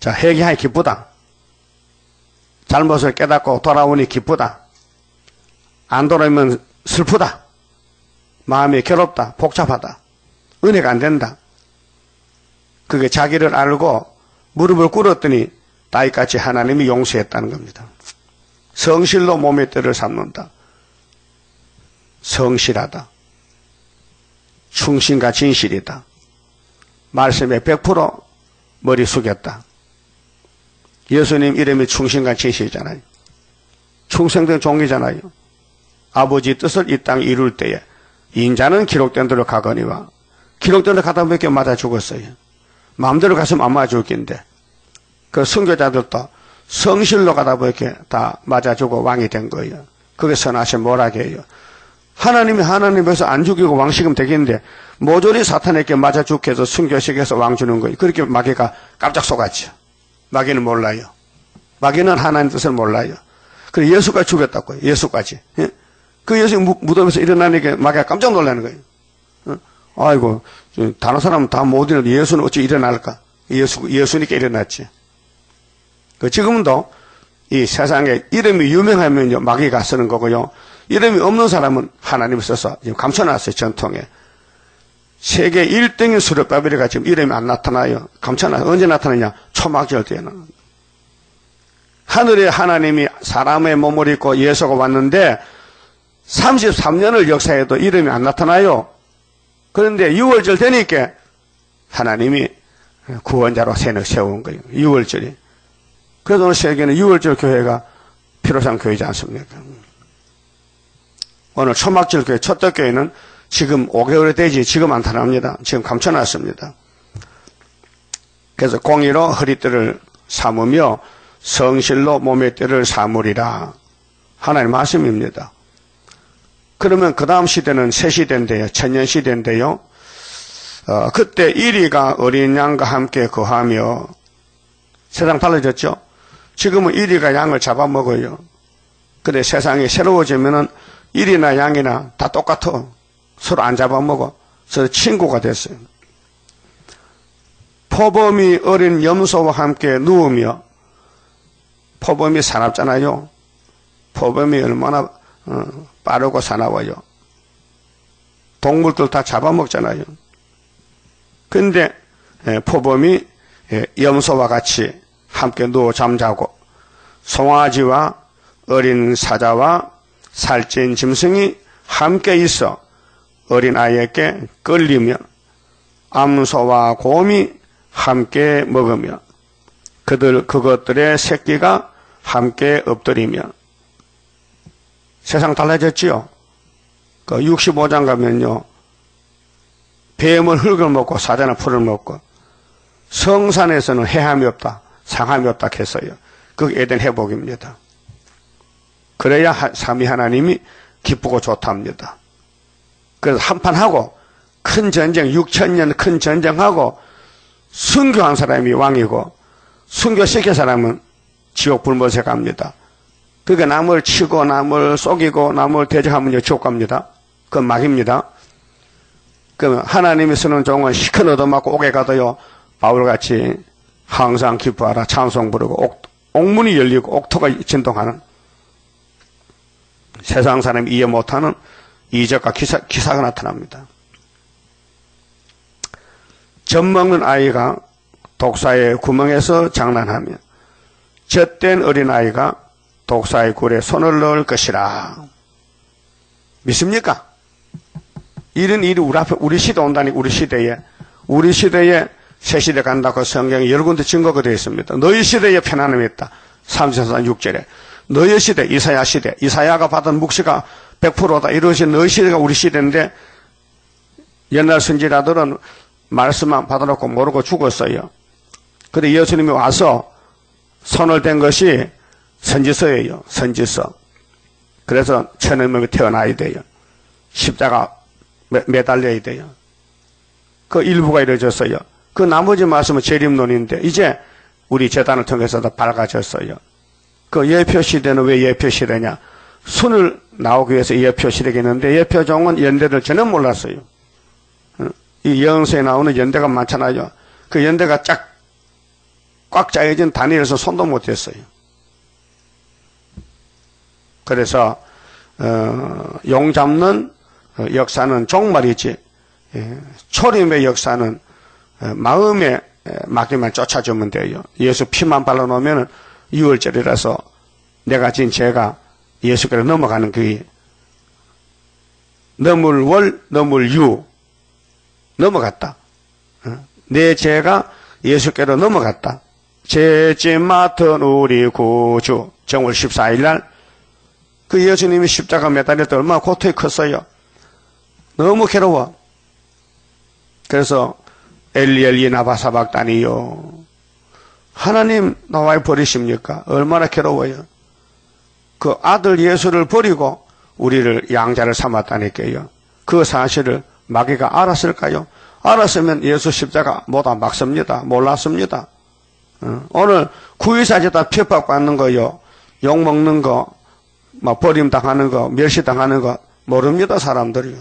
자, 회개하니 기쁘다. 잘못을 깨닫고 돌아오니 기쁘다. 안 돌아오면 슬프다. 마음이 괴롭다. 복잡하다. 은혜가 안 된다. 그게 자기를 알고 무릎을 꿇었더니 다윗같이 하나님이 용서했다는 겁니다. 성실로 몸의 뜰을 삼는다. 성실하다. 충신과 진실이다. 말씀에 100% 머리 숙였다. 예수님 이름이 충신과 진실이잖아요. 충성된 종이잖아요. 아버지 뜻을 이 땅에 이룰 때에 인자는 기록된 대로 가거니와, 기록된 대로 가다 보니까 맞아 죽었어요. 마음대로 갔으면 안 맞아 죽긴데, 그 선교자들도 성실로 가다 보니까 다 맞아 죽어 왕이 된 거예요. 그게 선하신 모락이에요. 하나님에서 안 죽이고 왕시키면 되겠는데, 모조리 사탄에게 맞아 죽게 해서 순교시켜서 왕 주는 거예요. 그렇게 마귀가 깜짝 속았죠. 마귀는 몰라요. 마귀는 하나님 뜻을 몰라요. 그래 예수가 죽였다고요. 예수까지. 예? 그 예수 무덤에서 일어나니까 마귀가 깜짝 놀라는 거예요. 아이고, 다른 사람은 다 못 일어나는데 예수는 어찌 일어날까? 예수니까 일어났지. 지금도 이 세상에 이름이 유명하면요, 마귀가 쓰는 거고요. 이름이 없는 사람은 하나님이 써서 지금 감춰놨어요, 전통에. 세계 1등인 수르바벨이가 지금 이름이 안 나타나요. 감춰놨어요. 언제 나타나냐? 초막절 때는. 하늘에 하나님이 사람의 몸을 입고 예수가 왔는데 33년을 역사해도 이름이 안 나타나요. 그런데 6월절 되니까 하나님이 구원자로 세운 거예요. 6월절이. 그래서 오늘 세계는 6월절 교회가 필요상 교회지 않습니까? 오늘 초막절 교회, 첫떡 교회는 지금 5개월이 되지 지금 안 나타납니다. 지금 감춰놨습니다. 그래서 공의로 허리띠를 삼으며 성실로 몸의 띠를 삼으리라. 하나님 말씀입니다. 그러면 그 다음 시대는 새 시대인데요. 천년 시대인데요. 그때 이리가 어린 양과 함께 거하며, 세상 달라졌죠? 지금은 이리가 양을 잡아먹어요. 근데 세상이 새로워지면은 이리나 양이나 다 똑같아. 서로 안 잡아먹어. 서로 친구가 됐어요. 포범이 어린 염소와 함께 누우며, 포범이 사납잖아요. 포범이 얼마나 빠르고 사나워요. 동물들 다 잡아먹잖아요. 근데 포범이 염소와 같이 함께 누워 잠자고, 송아지와 어린 사자와 살찐 짐승이 함께 있어 어린 아이에게 끌리며, 암소와 곰이 함께 먹으며 그것들의 새끼가 함께 엎드리며. 세상 달라졌지요. 그 65장 가면요, 뱀은 흙을 먹고 사자는 풀을 먹고, 성산에서는 해함이 없다, 상함이 없다 했어요. 그게 에덴 회복입니다. 그래야 삼위 하나님이 기쁘고 좋답니다. 그래서 한판 하고 큰 전쟁, 6,000년 큰 전쟁하고 순교한 사람이 왕이고 순교시킨 사람은 지옥 불못에 갑니다. 그러니까 남을 치고 남을 속이고 남을 대적하면 지옥 갑니다. 그건 막입니다. 그러면 하나님이 쓰는 종은 시큰 얻어맞고 옥에 가도요 바울같이 항상 기뻐하라 찬송 부르고 옥문이 열리고 옥토가 진동하는 세상 사람이 이해 못하는 이적과 기사가 나타납니다. 젖 먹는 아이가 독사의 구멍에서 장난하며 젖된 어린아이가 독사의 굴에 손을 넣을 것이라. 믿습니까? 이런 일이 우리 시대 온다니. 우리 시대에 새 시대 간다고 성경에 여러 군데 증거가 되어 있습니다. 너희 시대에 편안함이 있다. 3절산 6절에 너희 시대, 이사야 시대, 이사야가 받은 묵시가 100%다. 이러신 너희 시대가 우리 시대인데 옛날 선지자들은 말씀만 받아놓고 모르고 죽었어요. 근데 예수님이 와서 손을 댄 것이 선지서예요. 선지서. 그래서 천연몸이 태어나야 돼요. 십자가 매달려야 돼요. 그 일부가 이루어졌어요. 그 나머지 말씀은 재림론인데 이제 우리 재단을 통해서도 밝아졌어요. 그 예표시대는 왜 예표시대냐? 순을 나오기 위해서 예표시대가 있는데 예표종은 연대를 전혀 몰랐어요. 이 영서에 나오는 연대가 많잖아요. 그 연대가 꽉 짜여진 다니엘서 손도 못 댔어요. 그래서 용 잡는 역사는 종말이지 초림의 역사는 마음에 맡기만 쫓아주면 돼요. 예수 피만 발라놓으면 6월절이라서 내가 진 죄가 예수께로 넘어가는 그 너물월 너물유 넘어갔다. 내 죄가 예수께로 넘어갔다. 죄짐 맡은 우리 구주 정월 14일 날 그 예수님이 십자가 매달릴 때 얼마나 고통이 컸어요. 너무 괴로워. 그래서 엘리 나바 사박다니요. 하나님 나와 버리십니까? 얼마나 괴로워요. 그 아들 예수를 버리고 우리를 양자를 삼았다니까요. 그 사실을 마귀가 알았을까요? 알았으면 예수 십자가 못안 박습니다. 몰랐습니다. 오늘 구의사제다 핍박받는 거요. 욕먹는 거, 막 버림당하는 거, 멸시당하는 거 모릅니다. 사람들이요.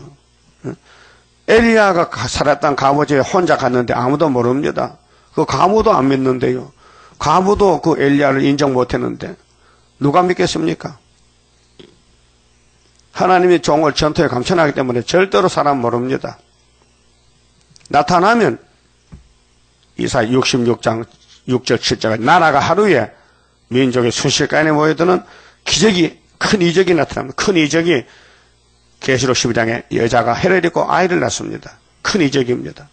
엘리야가 살았던 가보지에 혼자 갔는데 아무도 모릅니다. 그 가무도 안 믿는데요. 가무도 그 엘리야를 인정 못했는데 누가 믿겠습니까? 하나님이 종을 전투에 감천하기 때문에 절대로 사람 모릅니다. 나타나면 이사야 66장 6절 7절 나라가 하루에 민족이 순식간에 모여드는 기적이 큰 이적이 나타납니다. 큰 이적이 계시록 12장에 여자가 해를 입고 아이를 낳습니다. 큰 이적입니다.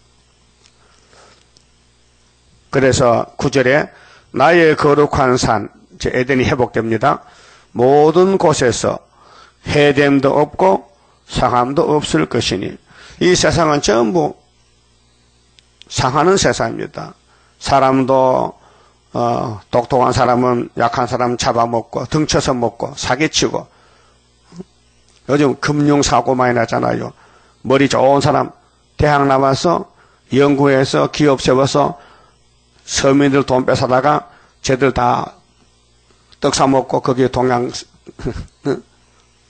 그래서 9절에 나의 거룩한 산 에덴이 회복됩니다. 모든 곳에서 해됨도 없고 상함도 없을 것이니 이 세상은 전부 상하는 세상입니다. 사람도 똑똑한 사람은 약한 사람 잡아먹고 등쳐서 먹고 사기치고 요즘 금융사고 많이 나잖아요. 머리 좋은 사람 대학 나와서 연구해서 기업 세워서 서민들 돈 뺏어다가 쟤들 다 떡 사먹고 거기에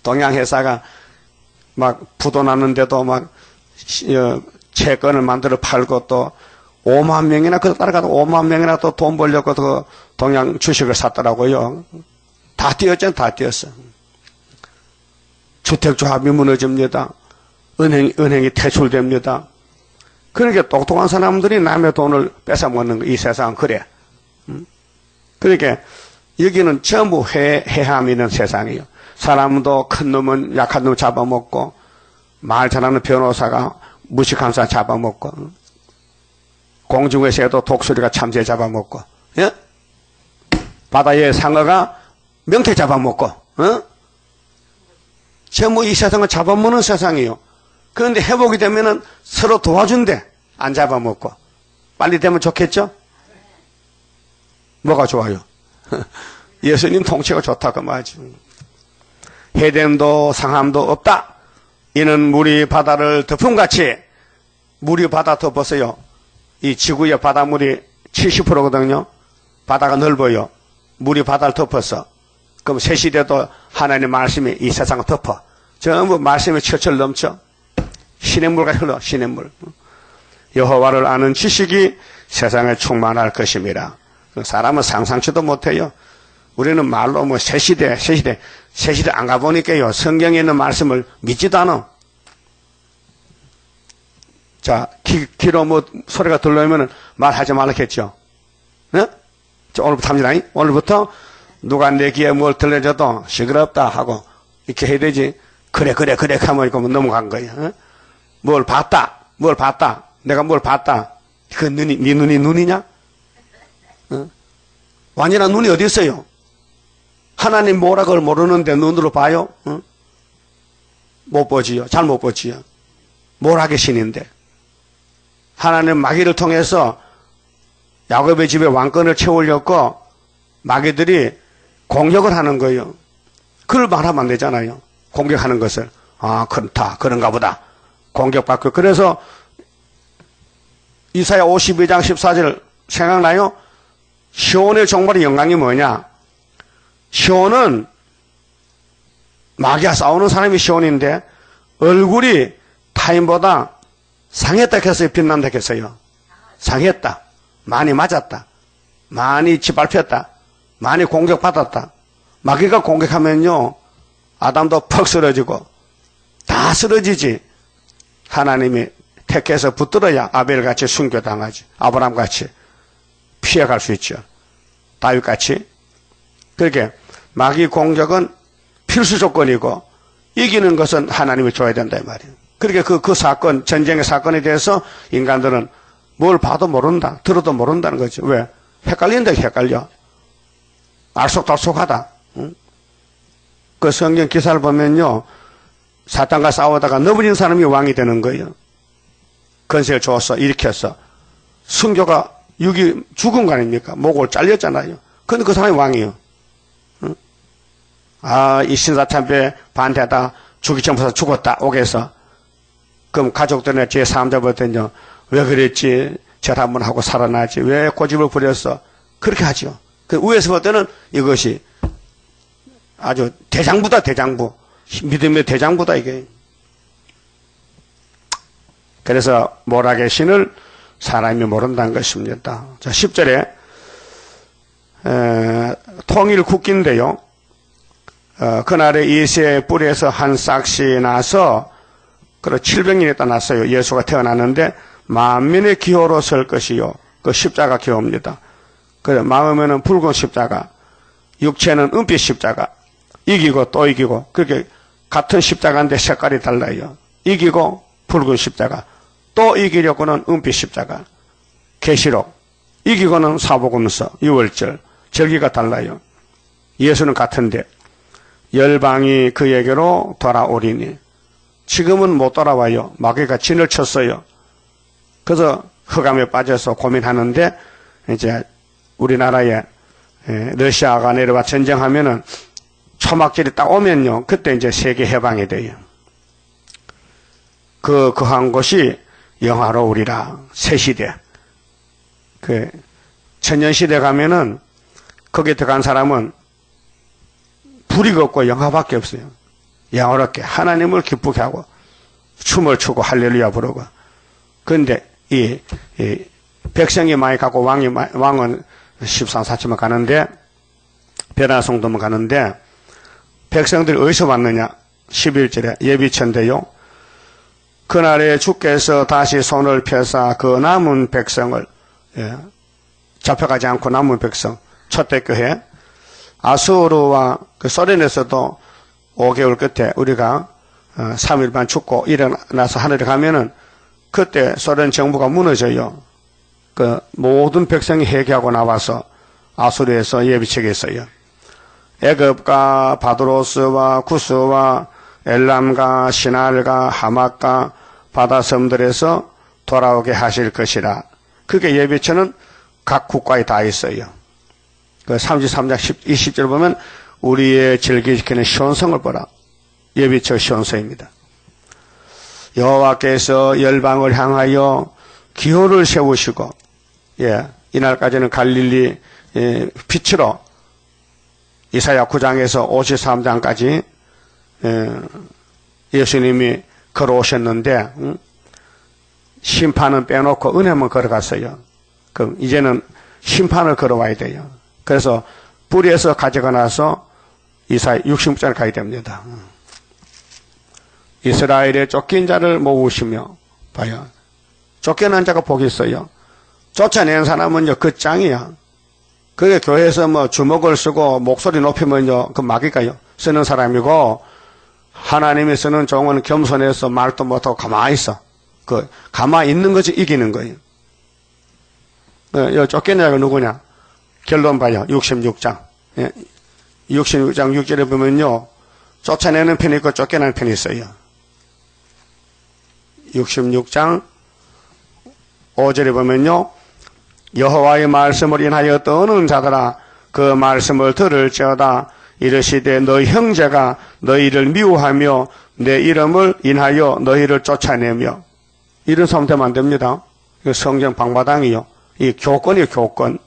동양회사가 막 부도 났는데도 막 채권을 만들어 팔고 또 5만 명이나 그 따라가도 5만 명이나 또 돈 벌려고 그 동양 주식을 샀더라고요. 다 뛰었잖아요. 다 뛰었어. 주택조합이 무너집니다. 은행이 퇴출됩니다. 그러니까 똑똑한 사람들이 남의 돈을 뺏어먹는 거, 이 세상은 그래. 그러니까 여기는 전부 해함 있는 세상이에요. 사람도 큰 놈은 약한 놈 잡아먹고 말 잘하는 변호사가 무식한 사람 잡아먹고 공중에서도 독수리가 참새 잡아먹고 예? 바다의 상어가 명태 잡아먹고 전부 이 세상은 잡아먹는 세상이에요. 그런데 회복이 되면은 서로 도와준대. 안 잡아먹고 빨리 되면 좋겠죠? 뭐가 좋아요? 예수님 통치가 좋다 그 말이지. 해됨도 상함도 없다. 이는 물이 바다를 덮음같이 물이 바다 덮었어요. 이 지구의 바닷물이 70%거든요. 바다가 넓어요. 물이 바다를 덮었어. 그럼 새 시대도 하나님의 말씀이 이 세상을 덮어. 전부 말씀이 철철 넘쳐. 시냇물과 흘러, 시냇물. 여호와를 아는 지식이 세상에 충만할 것입니다. 사람은 상상치도 못해요. 우리는 말로 뭐 새 시대 안 가보니까요. 성경에 있는 말씀을 믿지도 않아. 자, 귀로 뭐 소리가 들려오면 말하지 말라겠죠. 네? 자, 오늘부터 합니다. 오늘부터 누가 내 귀에 뭘 들려줘도 시끄럽다 하고 이렇게 해야 되지. 그래 하면 이거 넘어간 거예요. 네? 뭘 봤다. 내가 뭘 봤다. 그 눈이, 네 눈이 눈이냐? 어? 완전한 눈이 어디 있어요? 하나님 뭐라 그걸 모르는데 눈으로 봐요? 어? 못 보지요. 잘 못 보지요. 뭘 하게 신인데. 하나님 마귀를 통해서 야곱의 집에 왕권을 채우려고 마귀들이 공격을 하는 거예요. 그걸 말하면 안 되잖아요. 공격하는 것을. 아, 그렇다. 그런가 보다. 공격받고. 그래서 이사야 52장 14절 생각나요? 시온의 종말의 영광이 뭐냐? 시온은 마귀와 싸우는 사람이 시온인데 얼굴이 타인보다 상했다 했어요? 빛난다 했어요? 상했다. 많이 맞았다. 많이 짓밟혔다. 많이 공격받았다. 마귀가 공격하면요. 아담도 퍽 쓰러지고 다 쓰러지지. 하나님이 택해서 붙들어야 아벨같이 순교당하지. 아브라함같이 피해갈 수 있죠. 다윗같이. 그렇게 마귀 공격은 필수 조건이고 이기는 것은 하나님이 줘야 된다 이 말이에요. 그렇게 그 사건, 전쟁의 사건에 대해서 인간들은 뭘 봐도 모른다. 들어도 모른다는 거죠. 왜? 헷갈린다, 헷갈려. 알속달속하다. 응? 그 성경 기사를 보면요. 사탄과 싸우다가 넘어진 사람이 왕이 되는 거예요. 건세를 줬어, 일으켰어. 순교가 죽은 거 아닙니까? 목을 잘렸잖아요. 근데 그 사람이 왕이에요. 응? 아, 이 신사참배에 반대하다 죽기 전부터 죽었다, 옥에서. 그럼 가족들이나 제 사람들한테는요, 왜 그랬지? 절 한번 하고 살아나지. 왜 고집을 부렸어? 그렇게 하죠. 그 위에서 볼 때는 이것이 아주 대장부다, 대장부. 믿음의 대장부다, 이게. 그래서 모락의 신을 사람이 모른다는 것입니다. 자, 10절에, 통일 국기인데요. 그날에 이새의 뿔에서 한 싹씩 나서, 700년이 떠났어요. 예수가 태어났는데, 만민의 기호로 설 것이요. 그 십자가 기호입니다. 그래, 마음에는 붉은 십자가, 육체는 은빛 십자가, 이기고 또 이기고, 그렇게 같은 십자가인데 색깔이 달라요. 이기고 붉은 십자가, 또 이기려고는 은빛 십자가, 계시록, 이기고는 사복음서, 유월절, 절기가 달라요. 예수는 같은데 열방이 그에게로 돌아오리니 지금은 못 돌아와요. 마귀가 진을 쳤어요. 그래서 흑암에 빠져서 고민하는데 이제 우리나라에 러시아가 내려와 전쟁하면은 초막절이 딱 오면요. 그때 이제 세계 해방이 돼요. 한 곳이 영화로우리라. 새시대. 천년시대 가면은 거기에 들어간 사람은 불이 없고 영화밖에 없어요. 영화롭게 하나님을 기쁘게 하고 춤을 추고 할렐루야 부르고. 그런데 이 백성이 많이 가고 왕은 13사치만 가는데 베라성도만 가는데 백성들이 어디서 왔느냐? 11절에 예비천대요. 그날에 주께서 다시 손을 펴사 그 남은 백성을 잡혀가지 않고 남은 백성 초대교회 아수르와 그 소련에서도 5개월 끝에 우리가 3일 반 죽고 일어나서 하늘에 가면은 그때 소련 정부가 무너져요. 그 모든 백성이 회개하고 나와서 아수르에서 예비책에 있어요. 애굽과 바드로스와 구스와 엘람과 시날과 하맛과 바다섬들에서 돌아오게 하실 것이라. 그게 예비처는 각 국가에 다 있어요. 그 33장 20절 보면 우리의 즐기지키는 시온성을 보라. 예비처 시온성입니다. 여호와께서 열방을 향하여 기호를 세우시고, 이날까지는 갈릴리 빛으로 이사야 9장에서 53장까지 예수님이 걸어오셨는데, 심판은 빼놓고 은혜만 걸어갔어요. 그럼 이제는 심판을 걸어와야 돼요. 그래서 뿌리에서 가져가 나서 이사야 66장을 가야 됩니다. 이스라엘의 쫓긴 자를 모으시며, 봐요. 쫓겨난 자가 복이 있어요. 쫓아낸 사람은요, 그 짱이야. 그게 교회에서 뭐 주먹을 쓰고 목소리 높이면요, 그 마귀가요, 쓰는 사람이고, 하나님이 쓰는 종은 겸손해서 말도 못하고 가만히 있어. 가만히 있는 것이 이기는 거예요. 쫓겨난 자가 누구냐? 결론 봐요. 66장. 66장 6절에 보면요, 쫓아내는 편이 있고 쫓겨나는 편이 있어요. 66장 5절에 보면요, 여호와의 말씀을 인하여 떠오는 자들아 그 말씀을 들을지어다. 이르시되 너희 형제가 너희를 미워하며 내 이름을 인하여 너희를 쫓아내며. 이런 사람 되면 안 됩니다. 성경 방바당이요. 이 교권이요, 교권.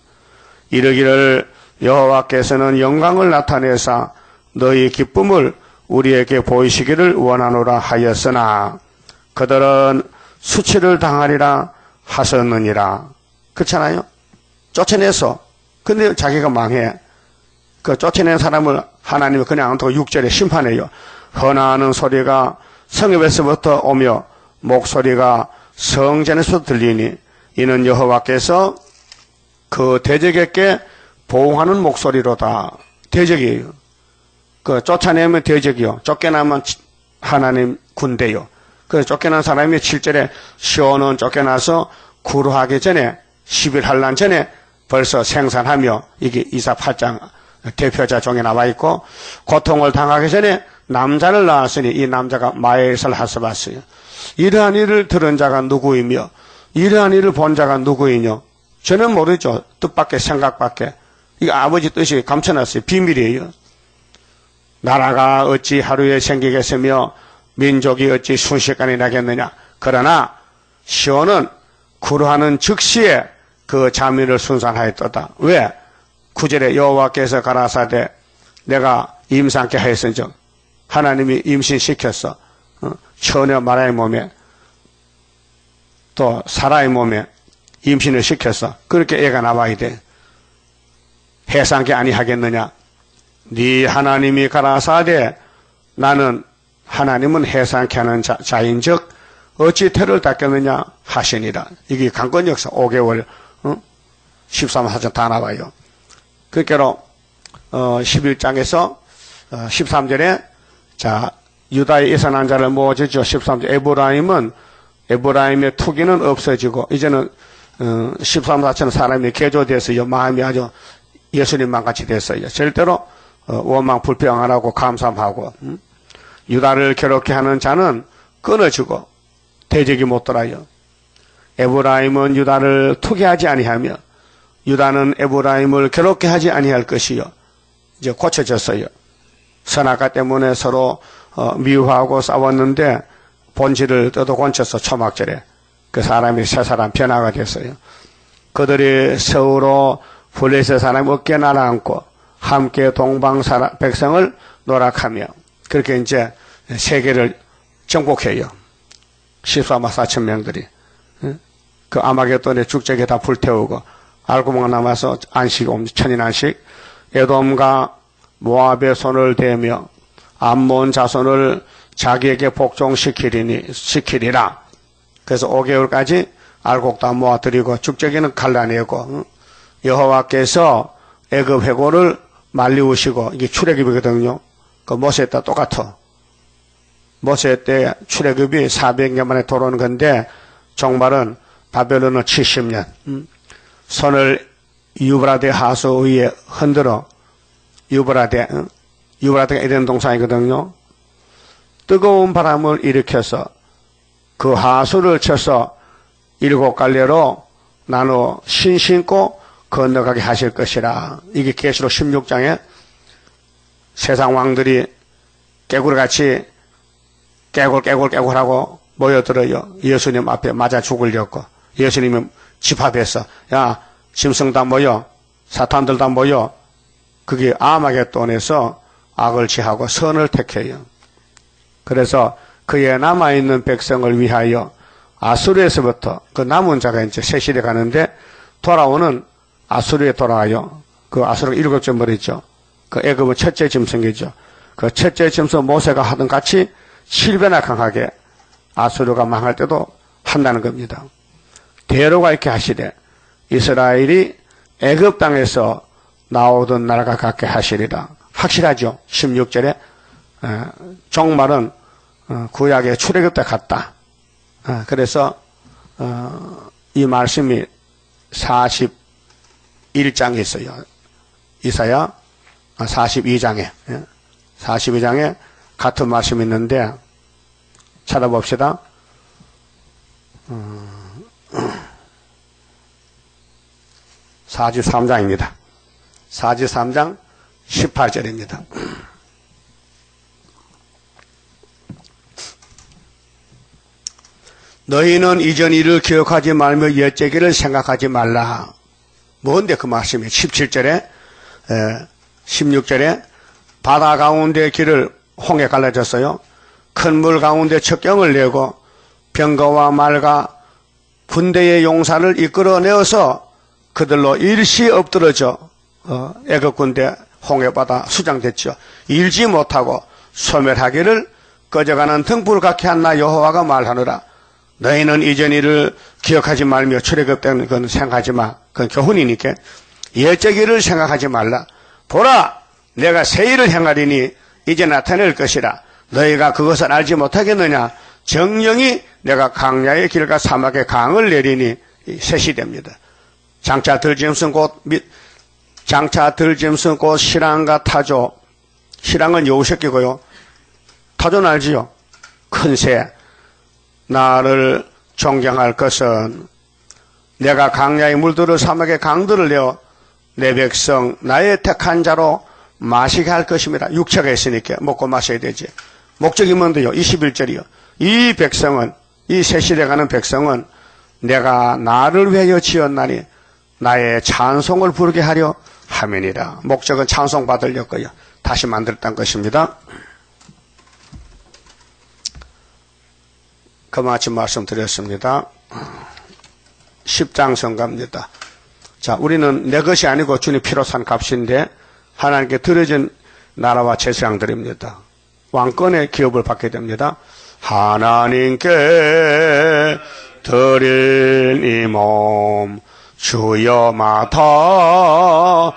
이르기를 여호와께서는 영광을 나타내사 너희 기쁨을 우리에게 보이시기를 원하노라 하였으나 그들은 수치를 당하리라 하셨느니라. 그렇잖아요? 쫓아내서. 근데 자기가 망해. 그 쫓아낸 사람을 하나님이 그냥 안 두고 6절에 심판해요. 헌하는 소리가 성읍에서부터 오며 목소리가 성전에서 들리니 이는 여호와께서 그 대적에게 보응하는 목소리로다. 대적이에요. 그 쫓아내면 대적이요. 쫓겨나면 하나님 군대요. 그 쫓겨난 사람이 7절에 시온은 쫓겨나서 구루하기 전에 10일 환란 전에 벌써 생산하며, 이게 이사 8장 대표자 종에 나와 있고, 고통을 당하기 전에 남자를 낳았으니 이 남자가 마엘살 하스바스요. 이러한 일을 들은 자가 누구이며 이러한 일을 본 자가 누구이뇨? 저는 모르죠. 뜻밖의 생각밖에. 이거 아버지 뜻이 감춰놨어요. 비밀이에요. 나라가 어찌 하루에 생기겠으며 민족이 어찌 순식간에 나겠느냐. 그러나 시온은 구루하는 즉시에 그 자민을 순산하였도다. 왜? 9절에 여호와께서 가라사대 내가 임산케 하였은즉, 하나님이 임신시켰어. 처녀 마라의 몸에 또 사라의 몸에 임신을 시켰어. 그렇게 애가 나와야 돼. 해산케 아니하겠느냐. 네 하나님이 가라사대 나는 하나님은 해산케 하는 자인즉 어찌 태를 닦겠느냐 하시니라. 이게 강권역사 5개월 13, 14장 다 나와요. 그러니까 11장에서 13절에 자 유다의 예산한 자를 모아주죠. 13절 에브라임의 투기는 없어지고 이제는 13, 14천 사람이 개조돼서 마음이 아주 예수님만 같이 됐어요. 절대로 원망 불평 안 하고 감사하고 유다를 괴롭게 하는 자는 끊어지고 대적이 못 돌아요. 에브라임은 유다를 투기하지 아니하며 유다는 에브라임을 괴롭게 하지 아니할 것이요. 이제 고쳐졌어요. 선악과 때문에 서로 미워하고 싸웠는데 본질을 뜯어 건쳐서 초막절에 그 사람이 새 사람 변화가 됐어요. 그들이 서로 블레셋 사람 어깨에 날아앉고 함께 동방 백성을 노락하며 그렇게 이제 세계를 정복해요. 14만 4천 명들이. 그 아마겟돈의 축제에 다 불태우고 알고만 남아서 안식, 천인 안식, 에돔과 모압의 손을 대며 암몬 자손을 자기에게 복종시키리라. 그래서 5개월까지 알곡 다 모아드리고 축제기는 갈라내고 여호와께서 애굽 회고를 말리우시고 이게 출애굽이거든요. 그 모세 때 똑같아. 모세 때 출애굽이 400년 만에 돌아오는 건데 종말은 바벨론은 70년. 손을 유브라데 하수 위에 흔들어 유브라데가 이런 동상이거든요. 뜨거운 바람을 일으켜서 그 하수를 쳐서 7갈래로 나눠 신신고 건너가게 하실 것이라. 이게 계시록 16장에 세상 왕들이 깨구리같이 깨굴하고 모여들어요. 예수님 앞에 맞아 죽으려고. 예수님은 집합해서 야 짐승 다 모여, 사탄들 다 모여. 그게 아마겟돈에서 악을 지하고 선을 택해요. 그래서 그의 남아있는 백성을 위하여 아수르에서부터 그 남은 자가 이제 새 시대 가는데 돌아오는 아수르에 돌아와요. 그 아수르가 7째 머리죠. 그 애굽은 첫째 짐승이죠. 그 첫째 짐승 모세가 하던 같이 7배나 강하게 아수르가 망할 때도 한다는 겁니다. 대로가 이렇게 하시되 이스라엘이 애굽 땅에서 나오던 나라가 같게 하시리라. 확실하죠. 16절에 종말은 구약의 출애굽 때 같다. 그래서 이 말씀이 41장에 있어요. 이사야 42장에 42장에 같은 말씀이 있는데 찾아봅시다. 43장입니다. 43장 18절입니다. 너희는 이전 일을 기억하지 말며 옛제기를 생각하지 말라. 뭔데 그 말씀이 17절에 16절에 바다 가운데 길을 홍해 갈라졌어요. 큰 물 가운데 척경을 내고 병거와 말과 군대의 용사를 이끌어내어서 그들로 일시 엎드러져 애굽 군대 홍해바다 수장됐죠. 일지 못하고 소멸하기를 꺼져가는 등불 같게 한 나 여호와가 말하노라. 너희는 이전 일을 기억하지 말며 출애굽 때는 그건 생각하지 마. 그건 교훈이니까 옛제기를 생각하지 말라. 보라 내가 새 일을 행하리니 이제 나타낼 것이라. 너희가 그것을 알지 못하겠느냐. 정령이 내가 강야의 길과 사막의 강을 내리니 새 시대입니다. 장차 들짐승 곧 시랑과 타조. 시랑은 여우새끼고요. 타조는 알지요. 큰 새. 나를 존경할 것은 내가 강야의 물들을 사막의 강들을 내어 내 백성 나의 택한 자로 마시게 할 것입니다. 육체가 있으니까 먹고 마셔야 되지. 목적이 뭔데요? 21절이요. 이 백성은 이 새 시대 가는 백성은 내가 나를 위하여 지었나니 나의 찬송을 부르게 하려 함이니라. 목적은 찬송 받으려고요. 다시 만들었다는 것입니다. 그마침 말씀드렸습니다. 10장 성가입니다. 자, 우리는 내 것이 아니고 주님 피로 산 값인데 하나님께 드려진 나라와 제사장들입니다. 왕권의 기업을 받게 됩니다. 하나님께 드린 이 몸 주여 맡아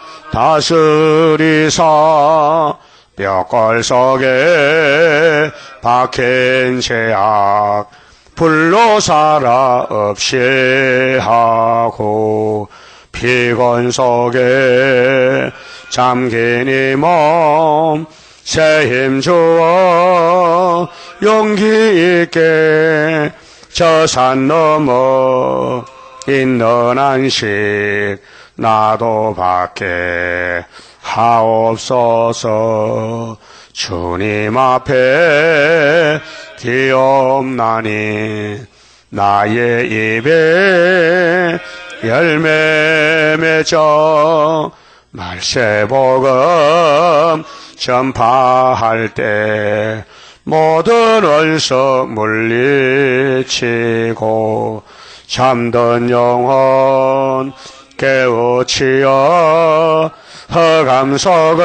다스리사 뼈골 속에 박힌 죄악 불로 살아 없이 하고 피곤 속에 잠긴 이 몸 새 힘 주어 용기 있게 저 산 넘어 있는 안식 나도 받게 하옵소서. 주님 앞에 기옵나니 나의 입에 열매 맺어 말세복음 전파할 때 모든 원석 물리치고 잠든 영혼 깨우치어 허감석을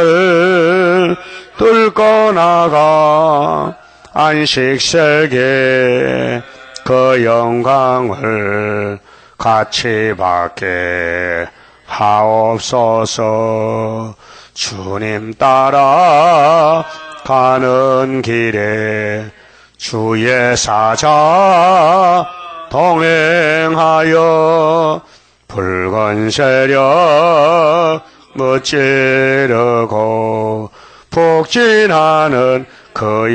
뚫고 나가 안식세계 그 영광을 같이 받게 하옵소서. 주님 따라 가는 길에 주의 사자 동행하여 붉은 세력 무찌르고 북진하는 그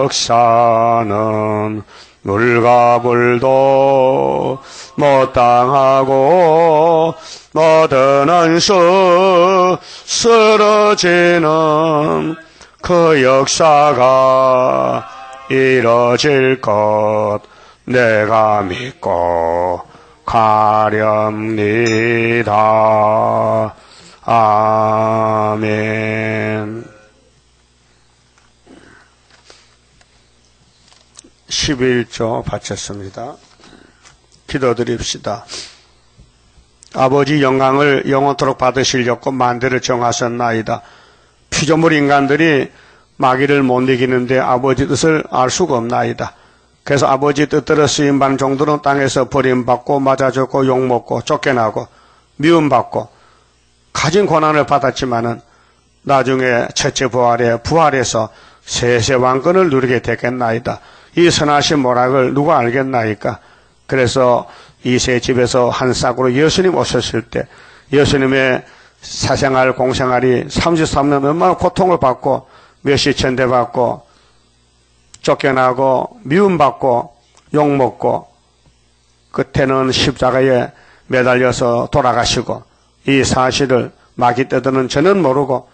역사는 물과 불도 못 당하고 모든 원수 쓰러지는 그 역사가 이뤄질 것 내가 믿고 가렵니다. 아멘. 11조 바쳤습니다. 기도드립시다. 아버지 영광을 영원토록 받으시려고 만대를 정하셨나이다. 피조물 인간들이 마귀를 못 이기는데 아버지 뜻을 알 수가 없나이다. 그래서 아버지 뜻대로 쓰임받는 종들은 땅에서 버림받고 맞아줬고 욕먹고 쫓겨나고 미움받고 가진 고난을 받았지만은 나중에 첫째 부활해서 세세 왕권을 누리게 되겠나이다. 이 선하신 모락을 누가 알겠나이까? 그래서 이 세 집에서 한 싹으로 예수님 오셨을 때 예수님의 사생활 공생활이 33년 얼마나 고통을 받고 몇시 천대받고 쫓겨나고 미움받고 욕먹고 끝에는 십자가에 매달려서 돌아가시고 이 사실을 마귀 때들은 저는 모르고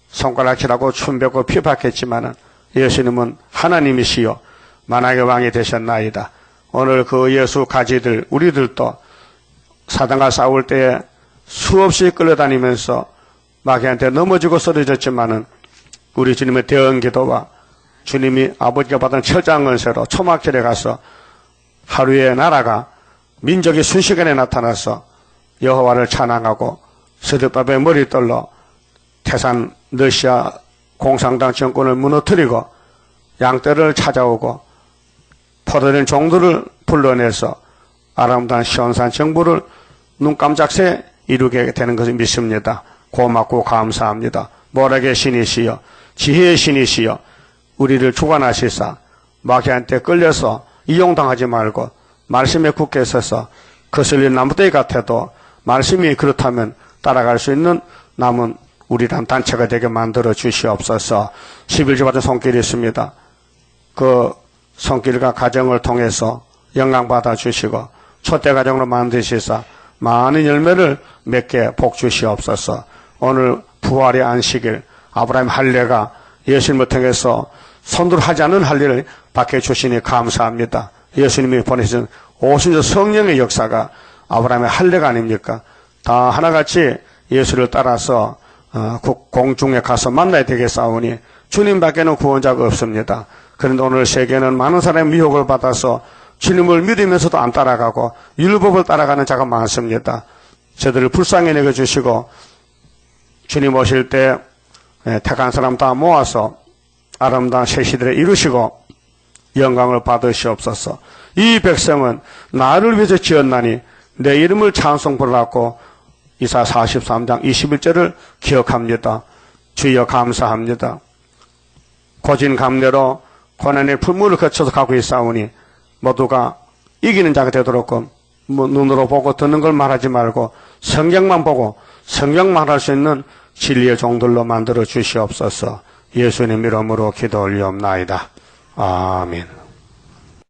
손가락질하고 춤뱉고 피박했지만은 예수님은 하나님이시여 만왕의 왕이 되셨나이다. 오늘 그 예수 가지들 우리들도 사단과 싸울 때에 수없이 끌려다니면서 마귀한테 넘어지고 쓰러졌지만은 우리 주님의 대언 기도와 주님이 아버지가 받은 철저한 은혜로 초막절에 가서 하루에 나라가 민족이 순식간에 나타나서 여호와를 찬양하고 스드밥의 머리떨로 태산 러시아 공산당 정권을 무너뜨리고 양떼를 찾아오고 포로된 종들을 불러내서 아름다운 시온산 정부를 눈 깜짝새 이루게 되는 것을 믿습니다. 고맙고 감사합니다. 모락의 신이시여 지혜의 신이시여 우리를 주관하시사 마귀한테 끌려서 이용당하지 말고 말씀에 굳게 서서 거슬린 나무떼기 같아도 말씀이 그렇다면 따라갈 수 있는 남은 우리란 단체가 되게 만들어 주시옵소서. 11조 받은 손길이 있습니다. 그 손길과 가정을 통해서 영광받아 주시고 촛대 가정으로 만드시사 많은 열매를 맺게 복 주시옵소서. 오늘 부활의 안식일 아브라함 할례가 예수님을 통해서 손으로 하지 않은 할례를 받게 주시니 감사합니다. 예수님이 보내신 오순절 성령의 역사가 아브라함의 할례가 아닙니까? 다 하나같이 예수를 따라서 공중에 가서 만나야 되겠사오니 주님밖에는 구원자가 없습니다. 그런데 오늘 세계는 많은 사람의 미혹을 받아서 주님을 믿으면서도 안 따라가고 율법을 따라가는 자가 많습니다. 저들을 불쌍히 여겨주시고 주님 오실 때 택한 사람 다 모아서 아름다운 새 시대를 이루시고 영광을 받으시옵소서. 이 백성은 나를 위해서 지었나니 내 이름을 찬송 부르라고 이사 43장 21절을 기억합니다. 주여 감사합니다. 고진감래로 고난의 풀무를 거쳐서 가고 있사오니 모두가 이기는 자가 되도록 눈으로 보고 듣는 걸 말하지 말고 성경만 보고 성경만 할 수 있는 진리의 종들로 만들어 주시옵소서. 예수님 이름으로 기도 올리옵나이다. 아멘.